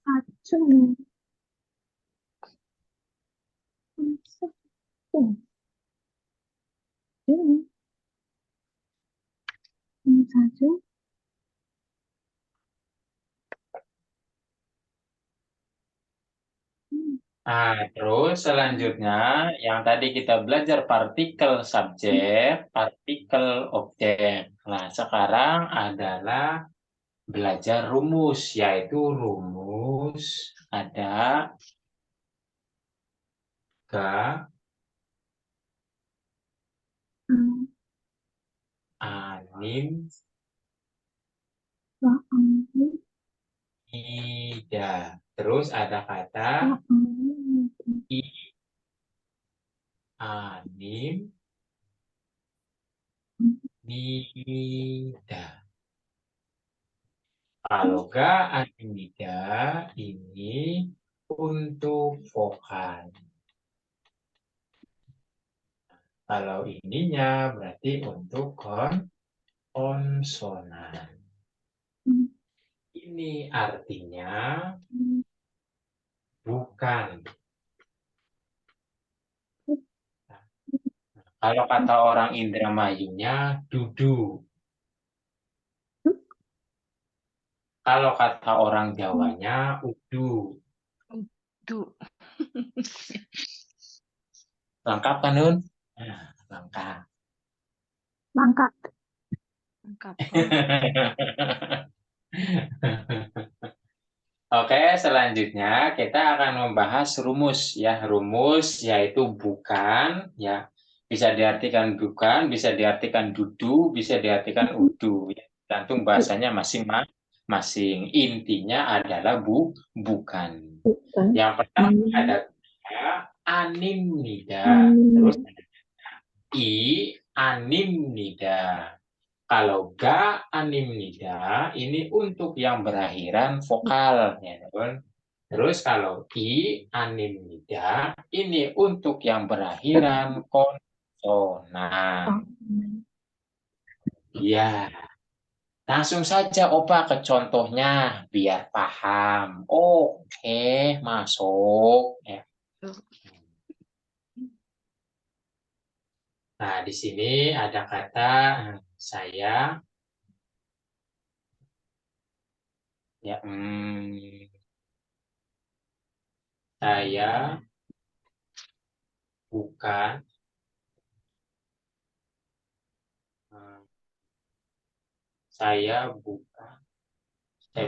Acung. Acung. Acung. Terus selanjutnya yang tadi kita belajar partikel subjek, partikel objek. Nah, sekarang adalah belajar rumus, yaitu rumus ada ga, anim, ida. Terus ada kata i, anim, nida. Kalau ga, anim, nida ini untuk vokal. Kalau ininya berarti untuk konsonan. Ini artinya bukan. Kalau kata orang Indramayunya, dudu. Kalau kata orang Jawanya, udu. Tuh. Lengkap kan, Nun? Nah, lengkap. Mangkat. Lengkap. Oke, selanjutnya kita akan membahas rumus ya. Rumus yaitu bukan ya. Bisa diartikan bukan, bisa diartikan dudu, bisa diartikan udu ya. Tergantung bahasanya masing-masing. Intinya adalah bukan. Bukan. Yang pertama ada anim nida, Anim. terus i, anim nida. Kalau ga anim nida ini untuk yang berakhiran vokal, ya teman. Terus kalau i anim nida ini untuk yang berakhiran konsonan. Ya, langsung saja Opa ke contohnya biar paham. Oke, masuk. Ya. Nah, di sini ada kata saya. Ya, saya bukan saya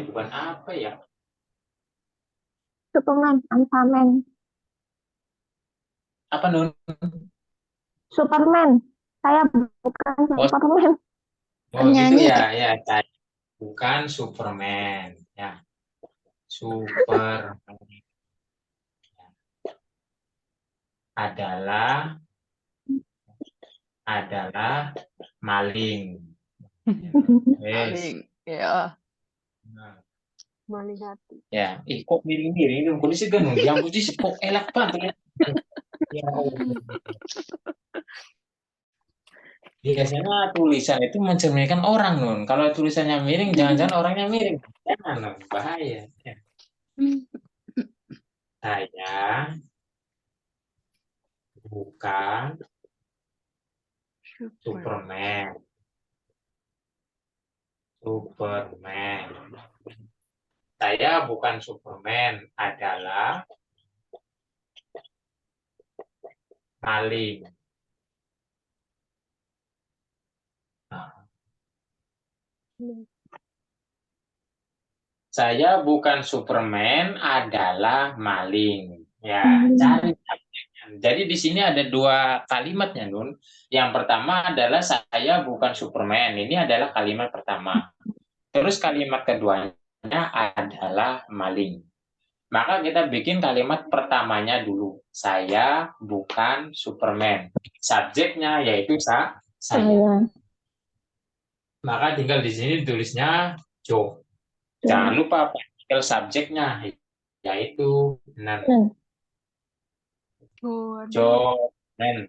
bukan apa ya? Superman, Ultraman. Apa Nun? Superman. Saya bukan Oh, Superman. oh gitu Penyanyi. ya, ya. Saya bukan Superman, ya. Superman adalah maling. Paling. Ya. Nah, Maling hati. ya, kok miring-miring dong. Kondisi kan yang posisi kok elak banget. Ya, biasanya tulisan itu mencerminkan orang Nun. Kalau tulisannya miring, jangan-jangan orangnya miring. Jangan, Nun. Bahaya. Ya. Saya bukan Superman. Saya bukan Superman, adalah maling. Nah, saya bukan Superman, adalah maling. Ya, cari subjeknya. Jadi di sini ada dua kalimatnya, Nun. Yang pertama adalah saya bukan Superman. Ini adalah kalimat pertama. Terus kalimat keduanya adalah maling. Maka kita bikin kalimat pertamanya dulu. Saya bukan Superman. Subjeknya yaitu saya. Saya. Maka tinggal di sini tulisnya Joe. Jangan lupa partikel subjeknya yaitu nan. Joe nan.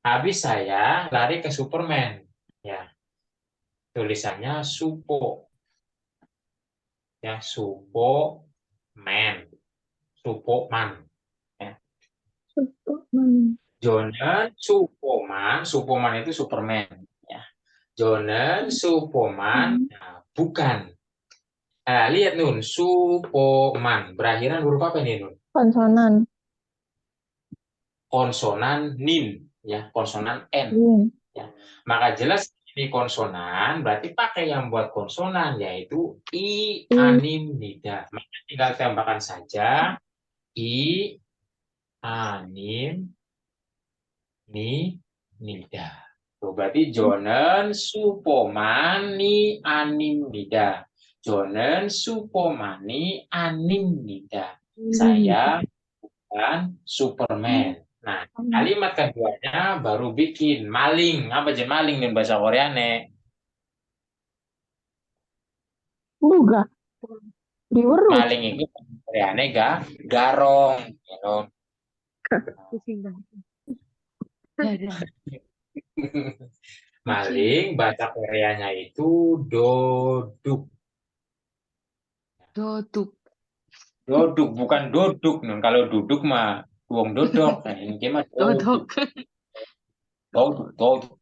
Habis saya lari ke Superman. Ya. Tulisannya Supo. Ya, Superman. Superman. Ya. Superman. Jonan Superman itu Superman. Ya. Jonan Superman, nah, bukan. Nah, lihat Nun, Superman. Berakhiran huruf apa nih Nun? Konsonan. Konsonan nin, ya, konsonan n. Ya. Maka jelas ini konsonan, berarti pakai yang buat konsonan, yaitu i anim nida. Maka tinggal tambahkan saja i anim nida. Tuh, berarti Jonen supomani anim nida. Jonen supomani anim nida. Saya bukan Superman. Nah, kalimat keduanya baru bikin maling. Apa aja maling nih bahasa Koreane? Buga. Diurut. Maling itu Koreane garong, you know. Maling bahasa Koreanya itu doduk. Doduk bukan doduk Nun. Kalau duduk mah wong dodok. Nah, ini mah doduk. Doduk.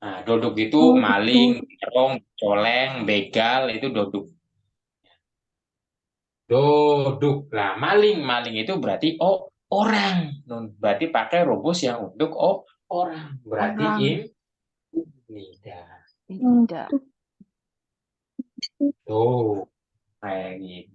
Nah, doduk itu maling, garong, coleng, begal itu doduk. Doduk. Lah, maling itu berarti orang. Nun. Berarti pakai rumus yang untuk orang. Berarti Tidak. Tuh, kayak gitu.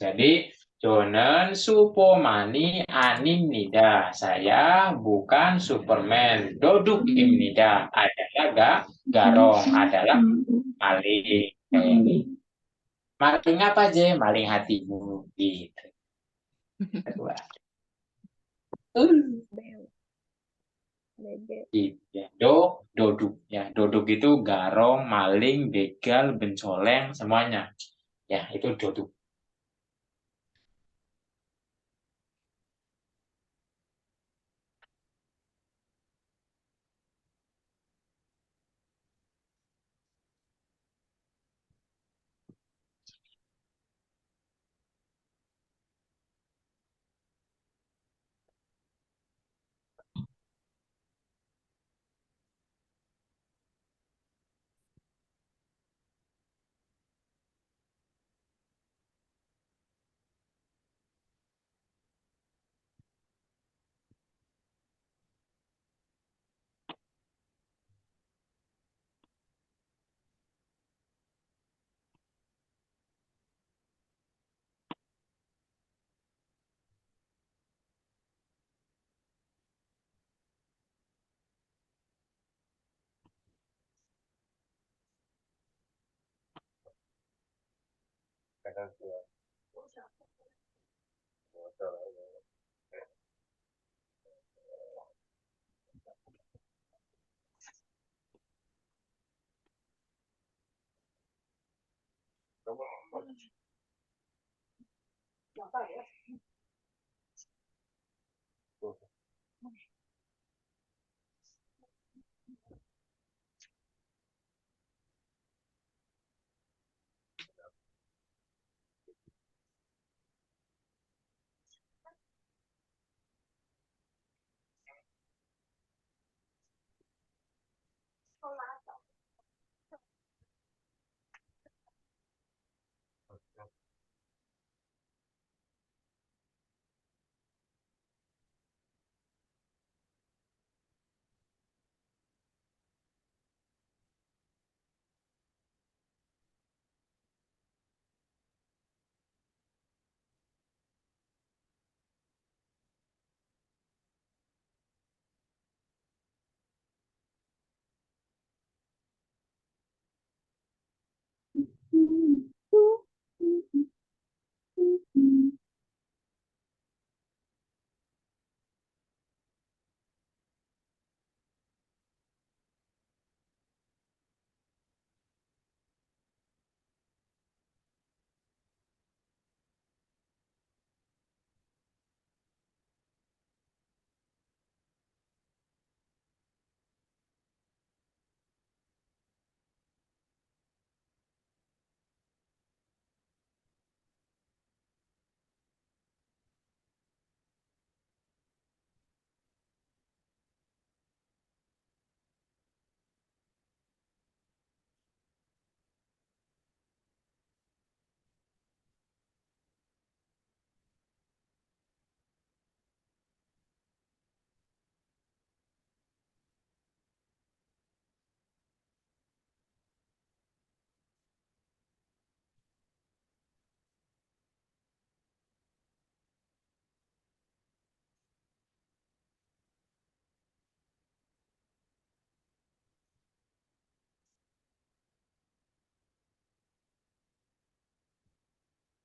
Jadi, Jonen supomani anim nida. Saya bukan Superman. Doduk imnida. Adalah garong. Adalah maling. Kayak gitu. Maling apa aja? Maling hatimu. Gitu. Kedua. Bebe. Ya, doduk. Ya, doduk itu garong, maling, begal, bencoleng, semuanya. Ya, itu doduk.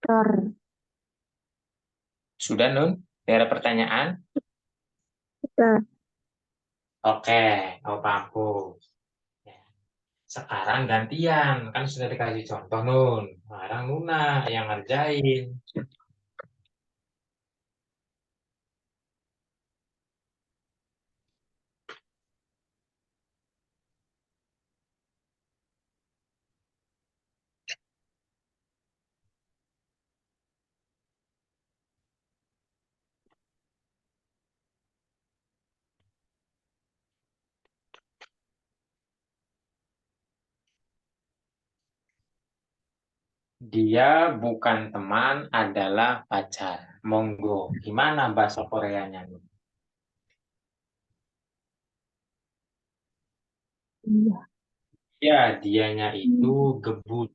Ter. Sudah, Nun? Tidak ada pertanyaan? Ter. Oke, oh mampu. Ya. Sekarang gantian, kan sudah dikasih contoh, Nun. Sekarang Nuna yang ngerjain. Dia bukan teman, adalah pacar. Monggo, gimana bahasa Koreanya, Nun? Iya. Ya, dianya itu gebut.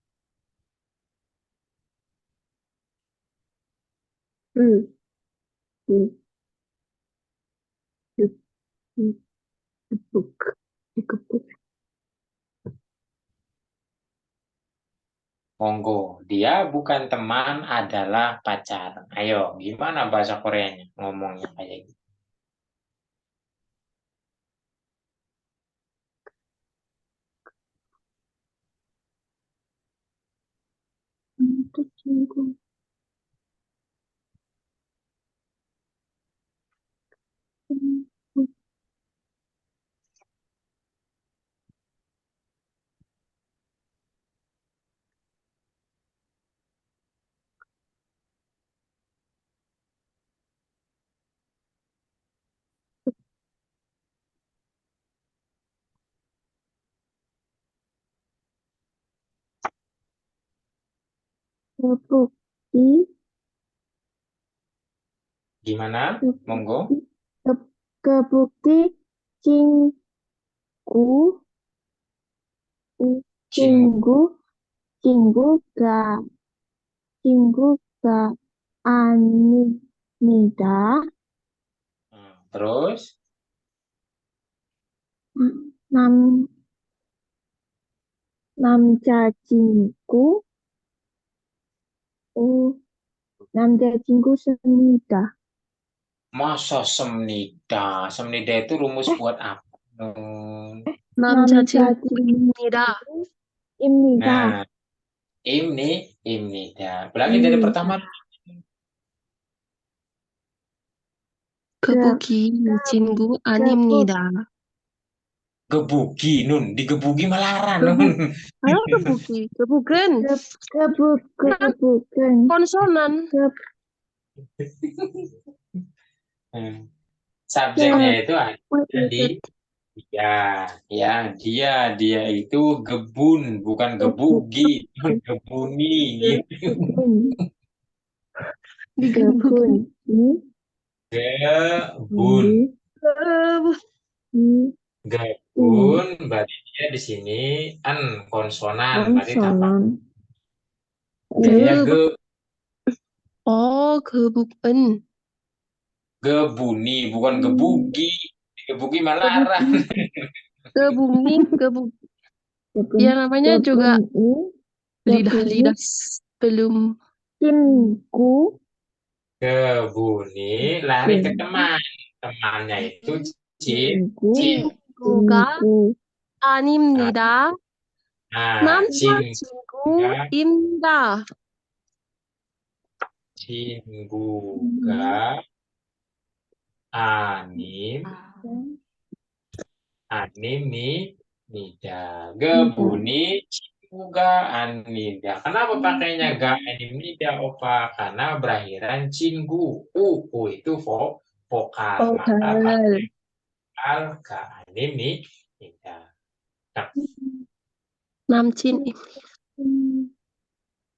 Hmm. Hmm. Hmm. Hmm. Gebuk. Digebuk. Monggo, dia bukan teman, adalah pacar. Ayo, gimana bahasa Koreanya ngomongnya kayak gitu? Kebukti, Gimana? Monggo. kebukti, kebukti, cinggu, Cin. cinggu, cinggu ga, cinggu ga, anida, Terus nam, namja cinggu, namja cinggu senida. masa semnida. Semnida itu rumus buat apa? Nun? Namja 남자친구입니다. imnida. Nah, imnida. Ulangi dari Imnida. pertama. 그북이 친구 아닙니다. Gebugi, Nun. Digebugi melaran, 그북, Nun. 아유, 그북이. 그북은 Kebukan. konsonan. Subjeknya itu ada What di is it? dia itu gebun, bukan gebugi, gebuni gitu. Kebun. Digebuk. Kebun. Gebun. Gebun berarti dia di sini konsonan, berarti tambah Konsonan. jadinya 그, 그북은 gebuni, bukan gebugi. Gebugi melaran. 그북니, 그북. Kebun. Ya namanya juga Kebun. lidah-lidah belum. Cinggu. Gebuni lari ke teman. Temannya itu Cinggu. cin. 친구가 Cinggu. 아닙니다. Nah, cin. 남자친구입니다. Cinguga anim nida. Gebuni cinguga anida. Kenapa pakainya ga anim nida, Opa? Karena berakhiran cinggu. U itu vokal. Maka pakai vokal ga anim nida. Nah, 남친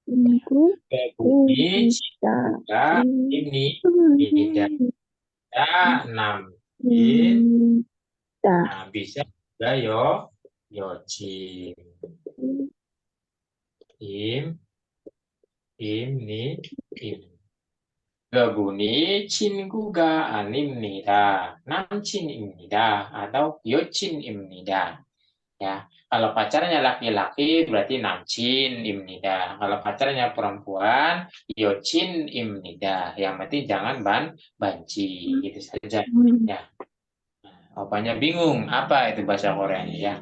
Cinggu. gebuni cinguga ini nida. Namcin. Nah, bisa juga yocin. Im. Gebuni 친구가 아닙니다. 남친입니다. Atau 요친입니다. Ya, kalau pacarnya laki-laki berarti namcin imnida. Kalau pacarnya perempuan, yocin imnida. Yang penting jangan banci, gitu saja. Ya. Opanya bingung apa itu bahasa Koreanya ya?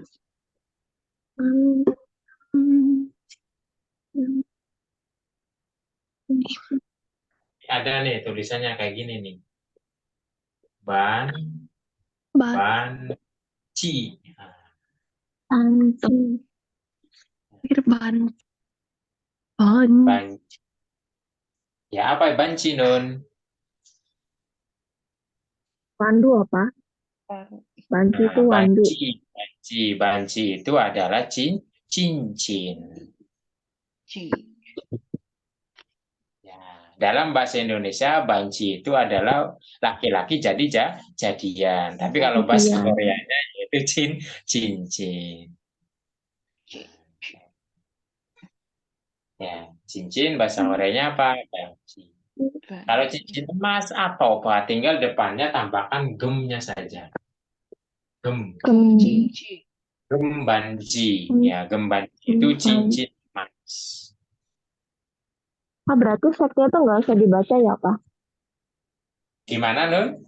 Ada nih tulisannya kayak gini nih. Banci. Banci. Banci. Ya apa banci, Nun? Wandu apa? Banci itu wandu. Banci itu adalah cincin. Ya, dalam bahasa Indonesia banci itu adalah laki-laki jadi jadian. Tapi kalau bahasa Koreanya itu cincin. Ya, cincin bahasa Koreanya apa? Banci. Kalau cincin emas atau apa? Tinggal depannya tambahkan gemnya saja. Gem banci. Ya, gem banci itu cincin emas. Berarti seknya itu nggak usah dibaca ya, Pak? Gimana, Nun?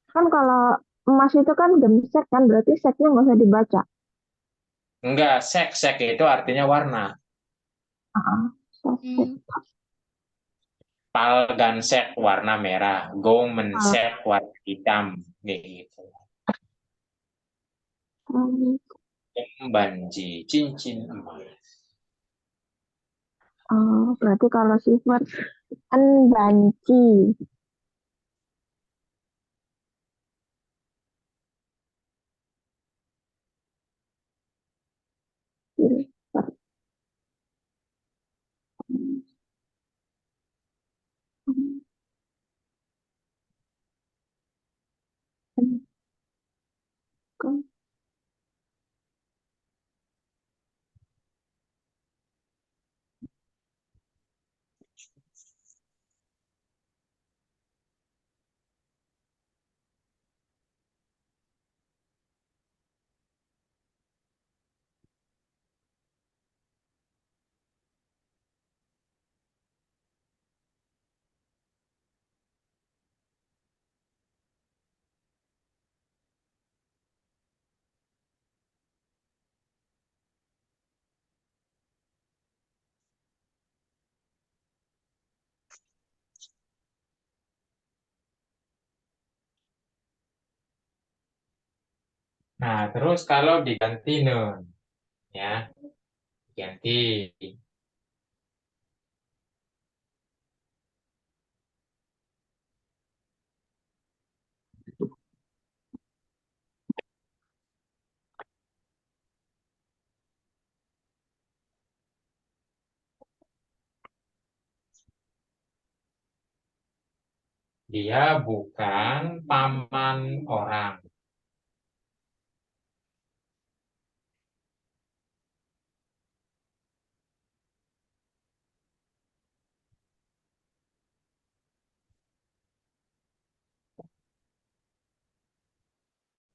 Kan kalau emas itu kan gemsek kan, berarti seknya nggak usah dibaca. Enggak, sek itu artinya warna. Palgansek warna merah, gomensek warna hitam, gitu. Banci, cincin emas. Berarti kalau sifat kan banci. Nah, terus kalau diganti nun, ya, ganti. Dia bukan paman orang.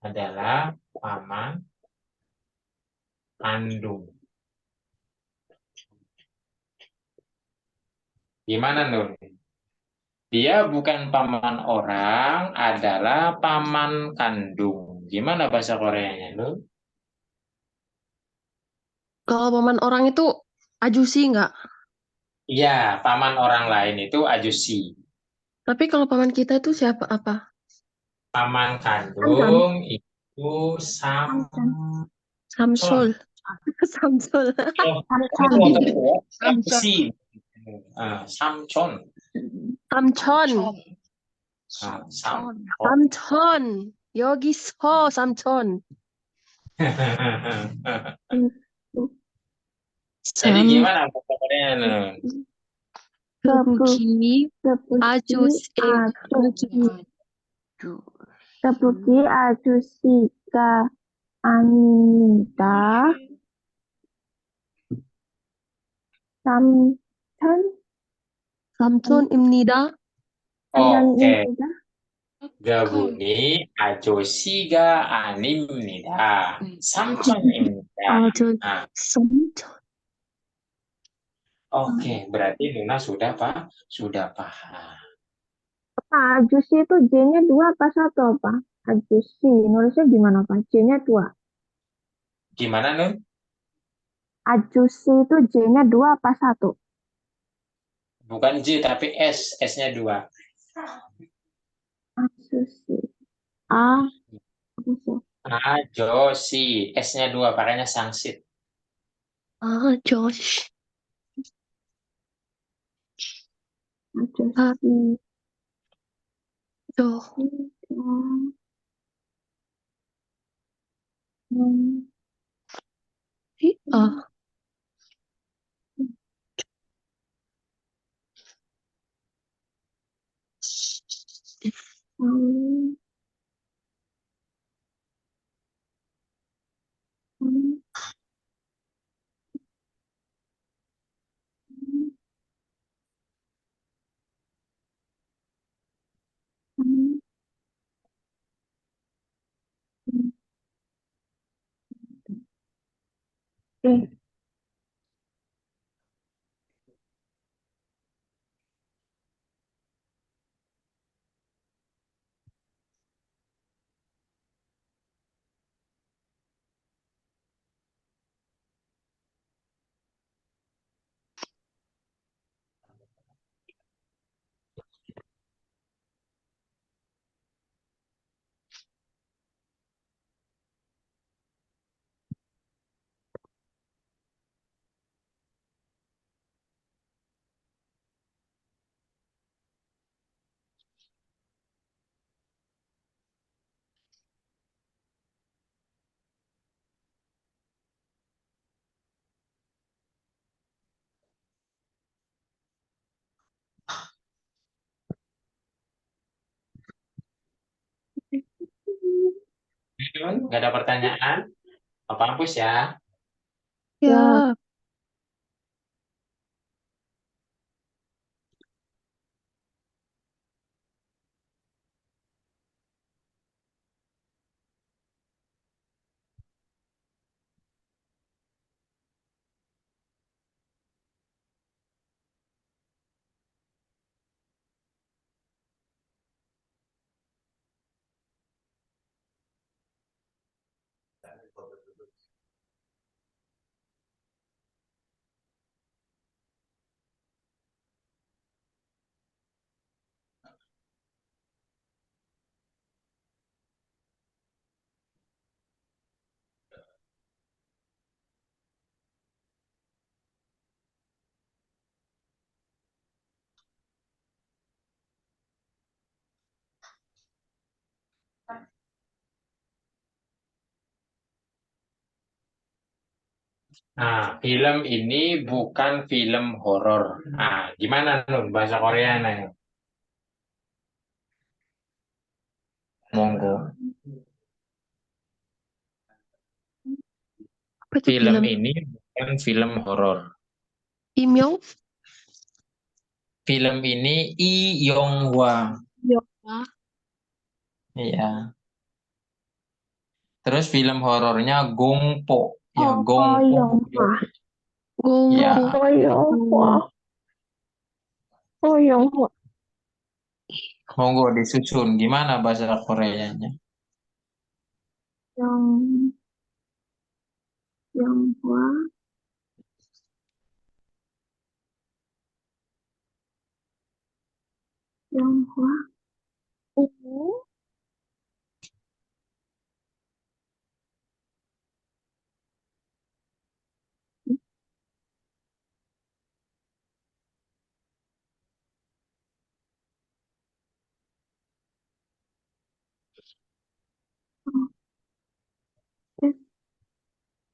Adalah paman kandung. Gimana, Nun? Dia bukan paman orang, adalah paman kandung. Gimana bahasa Koreanya, Nun? Kalau paman orang itu ajusi nggak? Iya, paman orang lain itu ajusi. Tapi kalau paman kita itu siapa apa? Paman Samson, kandung itu Samson, Samson. Samsul. Samsul. Oh, kamu Samson, otak ya? Samson. Ajusi. Samson. Samchon. Samson. Samchon. Yogi So Samchon. Jadi Sam gimana bahasa Koreanya, Nun? Kebuki Kepuki Ajus ajusi, kepuki ajusika 아닙니다. 삼천, Samchon입니다. Oke, 삼천입니다. gabuni ajosiga animnida. Samchon입니다. 아주 Nah, Samchon. oke, berarti Nuna sudah sudah paham. Pak, ajusi itu J-nya 2 apa 1 apa? Ajusi, nulisnya gimana Pak? J-nya 2. Gimana, Nun? Ajusi itu J-nya 2 apa 1? Bukan J, tapi S. S-nya 2. Ajusi. A, ajusi. Ajosi. S-nya 2, pakainya sangsit. Josh. Ajusi. Jo. Hmm, Ah. hmm, hmm, hmm, hmm. Oke, Nun, nggak ada pertanyaan? Apa hapus ya? ya. Ya. Nah, film ini bukan film horor. Nah, gimana Nun bahasa Korea nih? Monggo. Apa itu Film film? ini bukan film horor. Kim Yong? Film ini Lee Yong Hwa. Ah, Iya. Terus film horornya Gongpo. Ya, Oh, Gongpo. Yonghwa. Gong Ya, Oh, Yonghwa. Oh, Yonghwa. monggo disusun. Gimana bahasa Koreanya? Yong, Yonghwa. Yonghwa.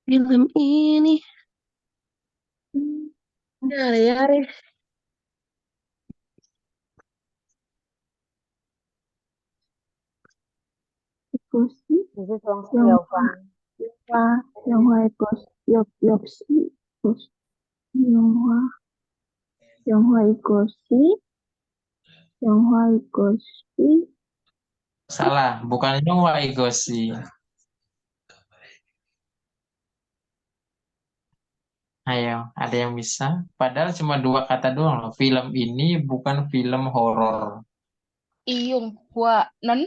Film ini. Yari-yari. Ikoshi. This is Wang Yonghwa. Xiaofan. Yonghwa Ikoshi. Yopsi. Yonghwa. Yonghwa Ikoshi. Yonghwa Ikoshi. Salah, bukan Yonghwa Igoshi. Ayo, ada yang bisa? Padahal cuma 2 kata doang loh. Film ini bukan film horor. Iyung Hwa Nen,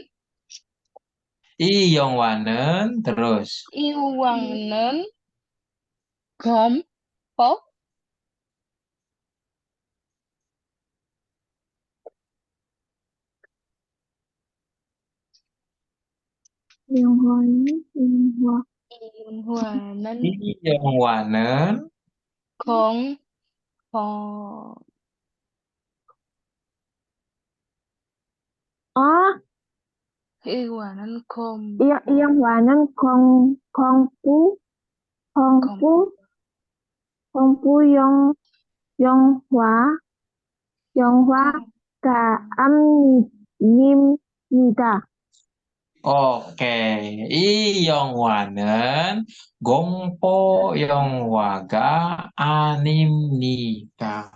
Lee Yong Hwa-nen, terus. Iwang Nen, Gom Po, Yonghwa ini. Yonghwa. Iyung Hwa Nen, Lee Yong Hwa-nen, Gong Po, Oh, Iwanan Gom Yonghwa는 Gongpu. Gongpu. Gongpu Yonghwa. Yonghwa Gaamnimnida. Oke, Lee Yong Hwa-nen, Gongpo Yonghwaga Anim Nika.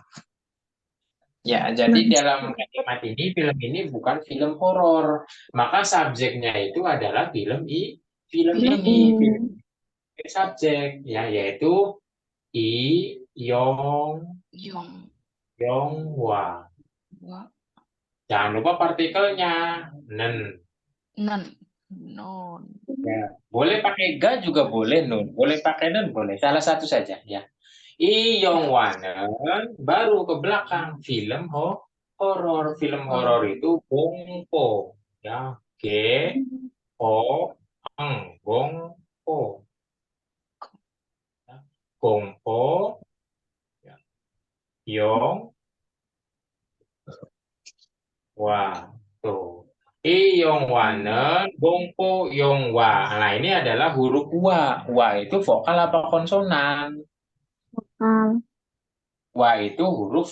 Ya, jadi dalam kalimat ini, film ini bukan film horor. Maka subjeknya itu adalah film ini, film subjek, ya, yaitu Yong Yong Hwa. Hwa Jangan lupa partikelnya, nen. Nen, Non, Ya, boleh pakai ga juga boleh, nun. Boleh pakai nen, boleh. Salah satu saja, ya. Yong Hwa-nen, baru ke belakang film horor. Film horor itu Gongpo, ya. G O Ng, Gongpo. Ya. Gongpo, ya. Yong Hwa. Tuh. Yong Hwa-nen, Gongpo Yong Hwa. Nah, ini adalah huruf Hwa. Hwa itu vokal apa konsonan? Vokal. Hwa itu huruf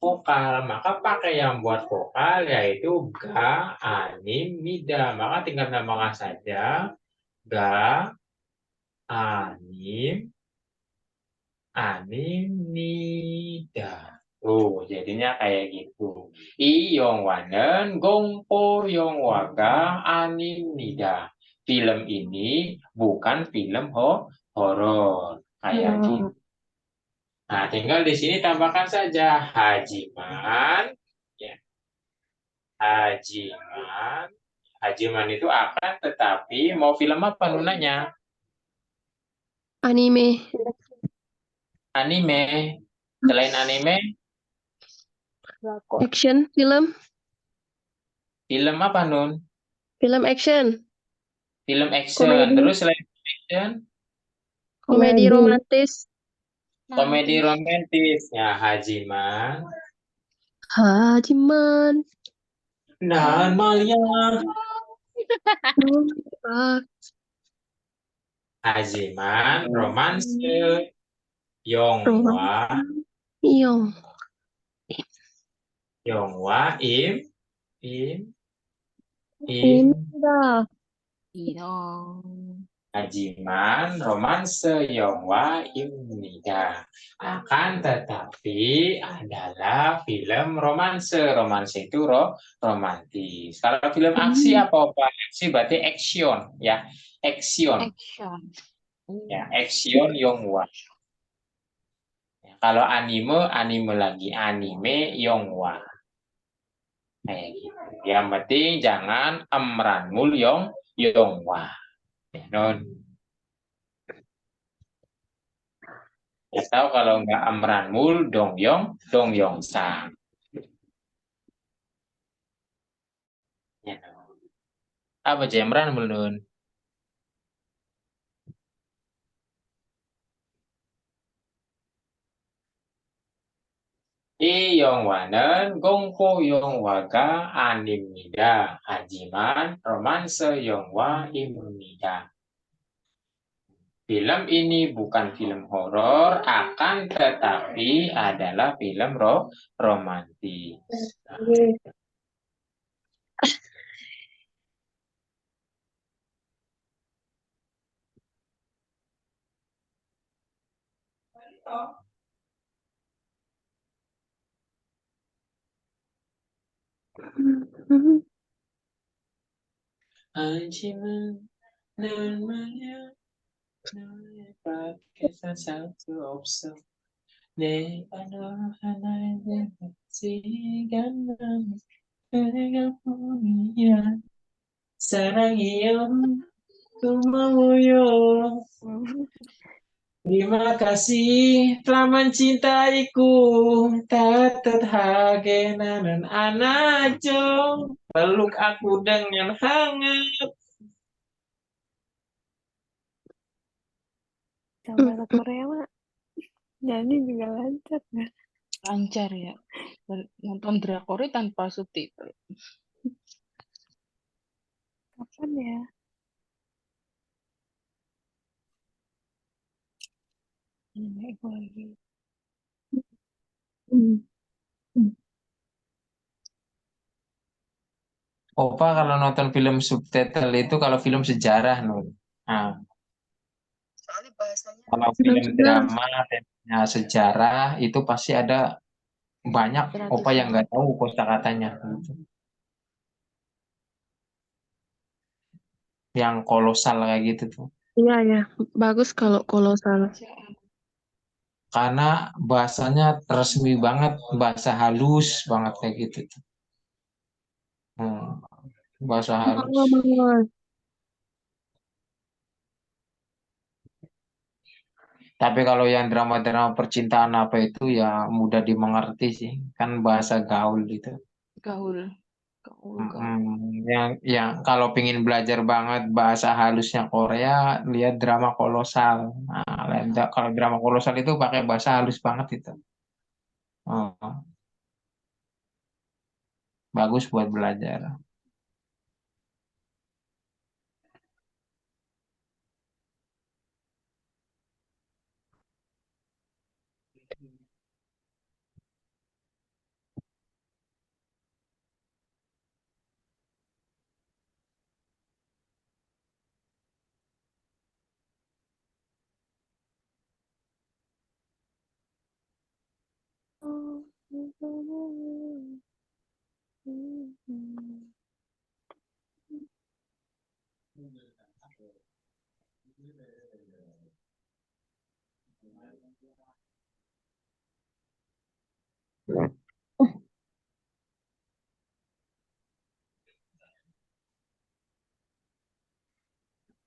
vokal. Maka pakai yang buat vokal yaitu ga, anim, nida. Maka tinggal namakan saja ga, anim, nida. Tuh, jadinya kayak gitu. Yong Hwa-nen, Gongpo Yong Hwa-ga anim, nida. Film ini bukan film horor. Kayak gitu. Nah, tinggal di sini tambahkan saja Hajiman. Ya, Hajiman. Hajiman itu akan, tetapi mau film apa nunanya? Anime. Anime. Selain anime, Action film. film apa nun? Film action. Film action. Komedi. Terus selain action, Komedi romantis. komedi romantis. Ya, Hajiman. Hajiman. Dan Malia. Ah, Aziman, romanse, Yonghwa, romansa. Yong. Yonghwa, Im, Indah. Inong. Ajiman, romanse, Yonghwa, Imnida. Akan tetapi adalah film romanse. Romanse itu romantis. Kalau film aksi apa? Aksi berarti action, ya. Action, Action. ya. Action Yonghwa. Ya, kalau anime lagi. Anime Yonghwa. Kayak gitu. Yang penting jangan Emranmul Yonghwa. Ya, non. Atau kalau nggak Amranmul, Dongyong Sang. Ya. Apa aja Amranmul nun? Yongwanen, Gongpo Yongwaga, Animida, Hajiman, Romanse Yongwa Imnida. Film ini bukan film horor, akan tetapi adalah film romantis. Hajiman, namanya pakai satu opsi. Ne ano hanay siganan punya sarang iyong tumamuyo. Terima kasih telah mencintaiku. Tatat hagenanan anajong. Peluk aku dengan hangat. Sama bahasa Korea mah nyanyi juga lancar kan? Lancar ya. Nonton drakor tanpa subtitle. Kapan ya? Ini aku lagi. Opa kalau nonton film subtitle itu kalau film sejarah Nun. Nah, kalau Film film sejarah. drama temanya sejarah itu pasti ada banyak Opa yang nggak tahu kosakatanya gitu. Yang kolosal kayak gitu tuh. Iya ya, bagus kalau kolosal. Karena bahasanya resmi banget, bahasa halus banget kayak gitu tuh. Bahasa halus. Banget. Tapi kalau yang drama-drama percintaan apa itu ya mudah dimengerti sih, kan bahasa gaul gitu. Gaul. Gaul. Yang kalau pingin belajar banget bahasa halusnya Korea, lihat drama kolosal. Nah, kalau drama kolosal itu pakai bahasa halus banget itu. Oh, bagus buat belajar.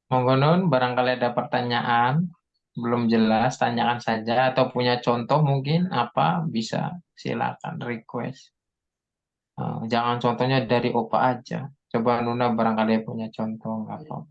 Monggo Nun, barangkali ada pertanyaan belum jelas, tanyakan saja atau punya contoh mungkin apa bisa silakan request. Jangan contohnya dari Opa aja. Coba Nuna barangkali punya contoh apa.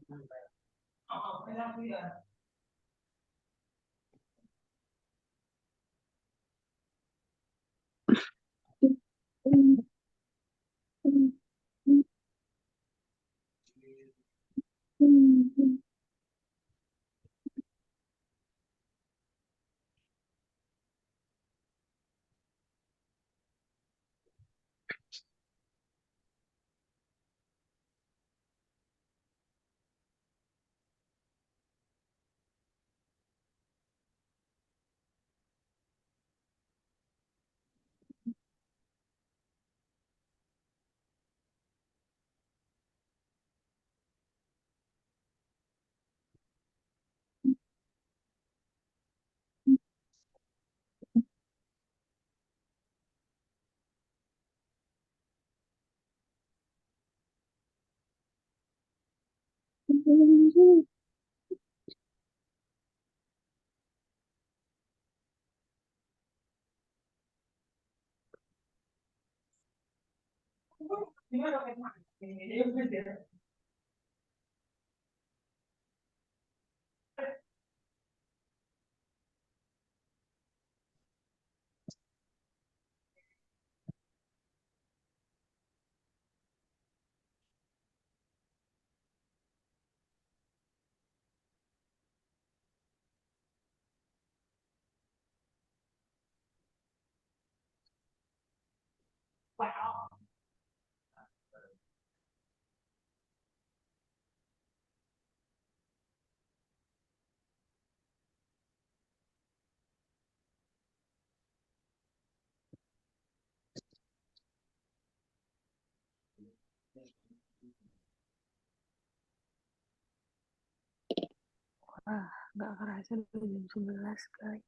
Wah, nggak kerasa udah jam 11, guys.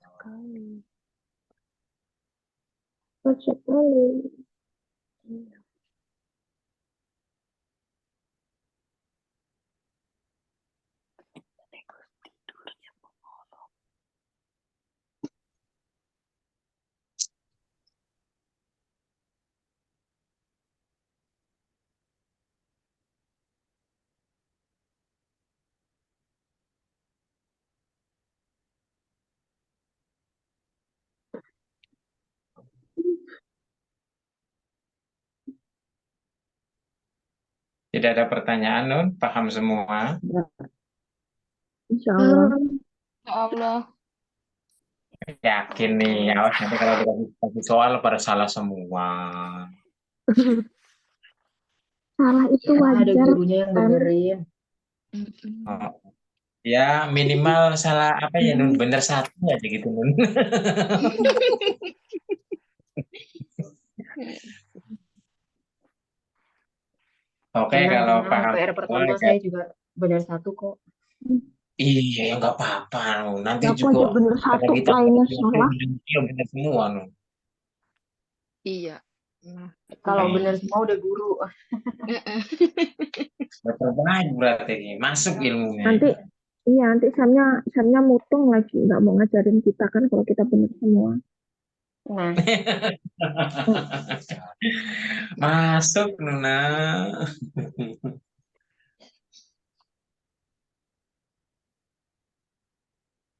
Sekali. Cepat sekali. Iya. Tidak ada pertanyaan, Nun? Paham semua? Insya Allah. Ya Allah. Yakin nih, awas nanti kalau dikasih soal pada salah semua. Salah itu Ya, ada wajar gurunya yang kan. benerin. Oh, ya minimal salah apa ya, Nun? Bener satu aja gitu, Nun. Oke, kalau Tenang, paham PR semua, pertama ya. saya juga benar satu kok. Iya, ya nggak apa-apa, Nun. Nanti Aku juga aja bener kalau satu, kita lainnya salah. ya bener semua, Nun. Iya. Nah, Kalau Oke. benar semua udah guru. Terbaik berarti ini. Masuk ilmunya. Nanti iya, nanti Samnya mutung lagi, nggak mau ngajarin kita kan kalau kita bener semua. Nah, Masuk, Nuna.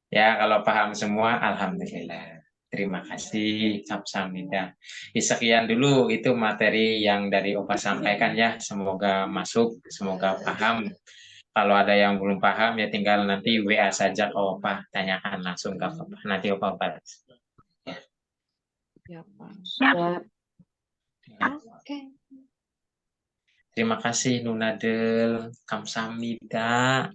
Ya, kalau paham semua, alhamdulillah. Terima kasih, Kamsahamnida. Sekian dulu itu materi yang dari Opa sampaikan ya. Semoga masuk, semoga paham. Kalau ada yang belum paham ya tinggal nanti WA saja ke Opa, tanyakan langsung ke Opa. Nanti Opa balas. ya, Pak. siap. Oke. Terima kasih Nunadel, Kamsahamnida.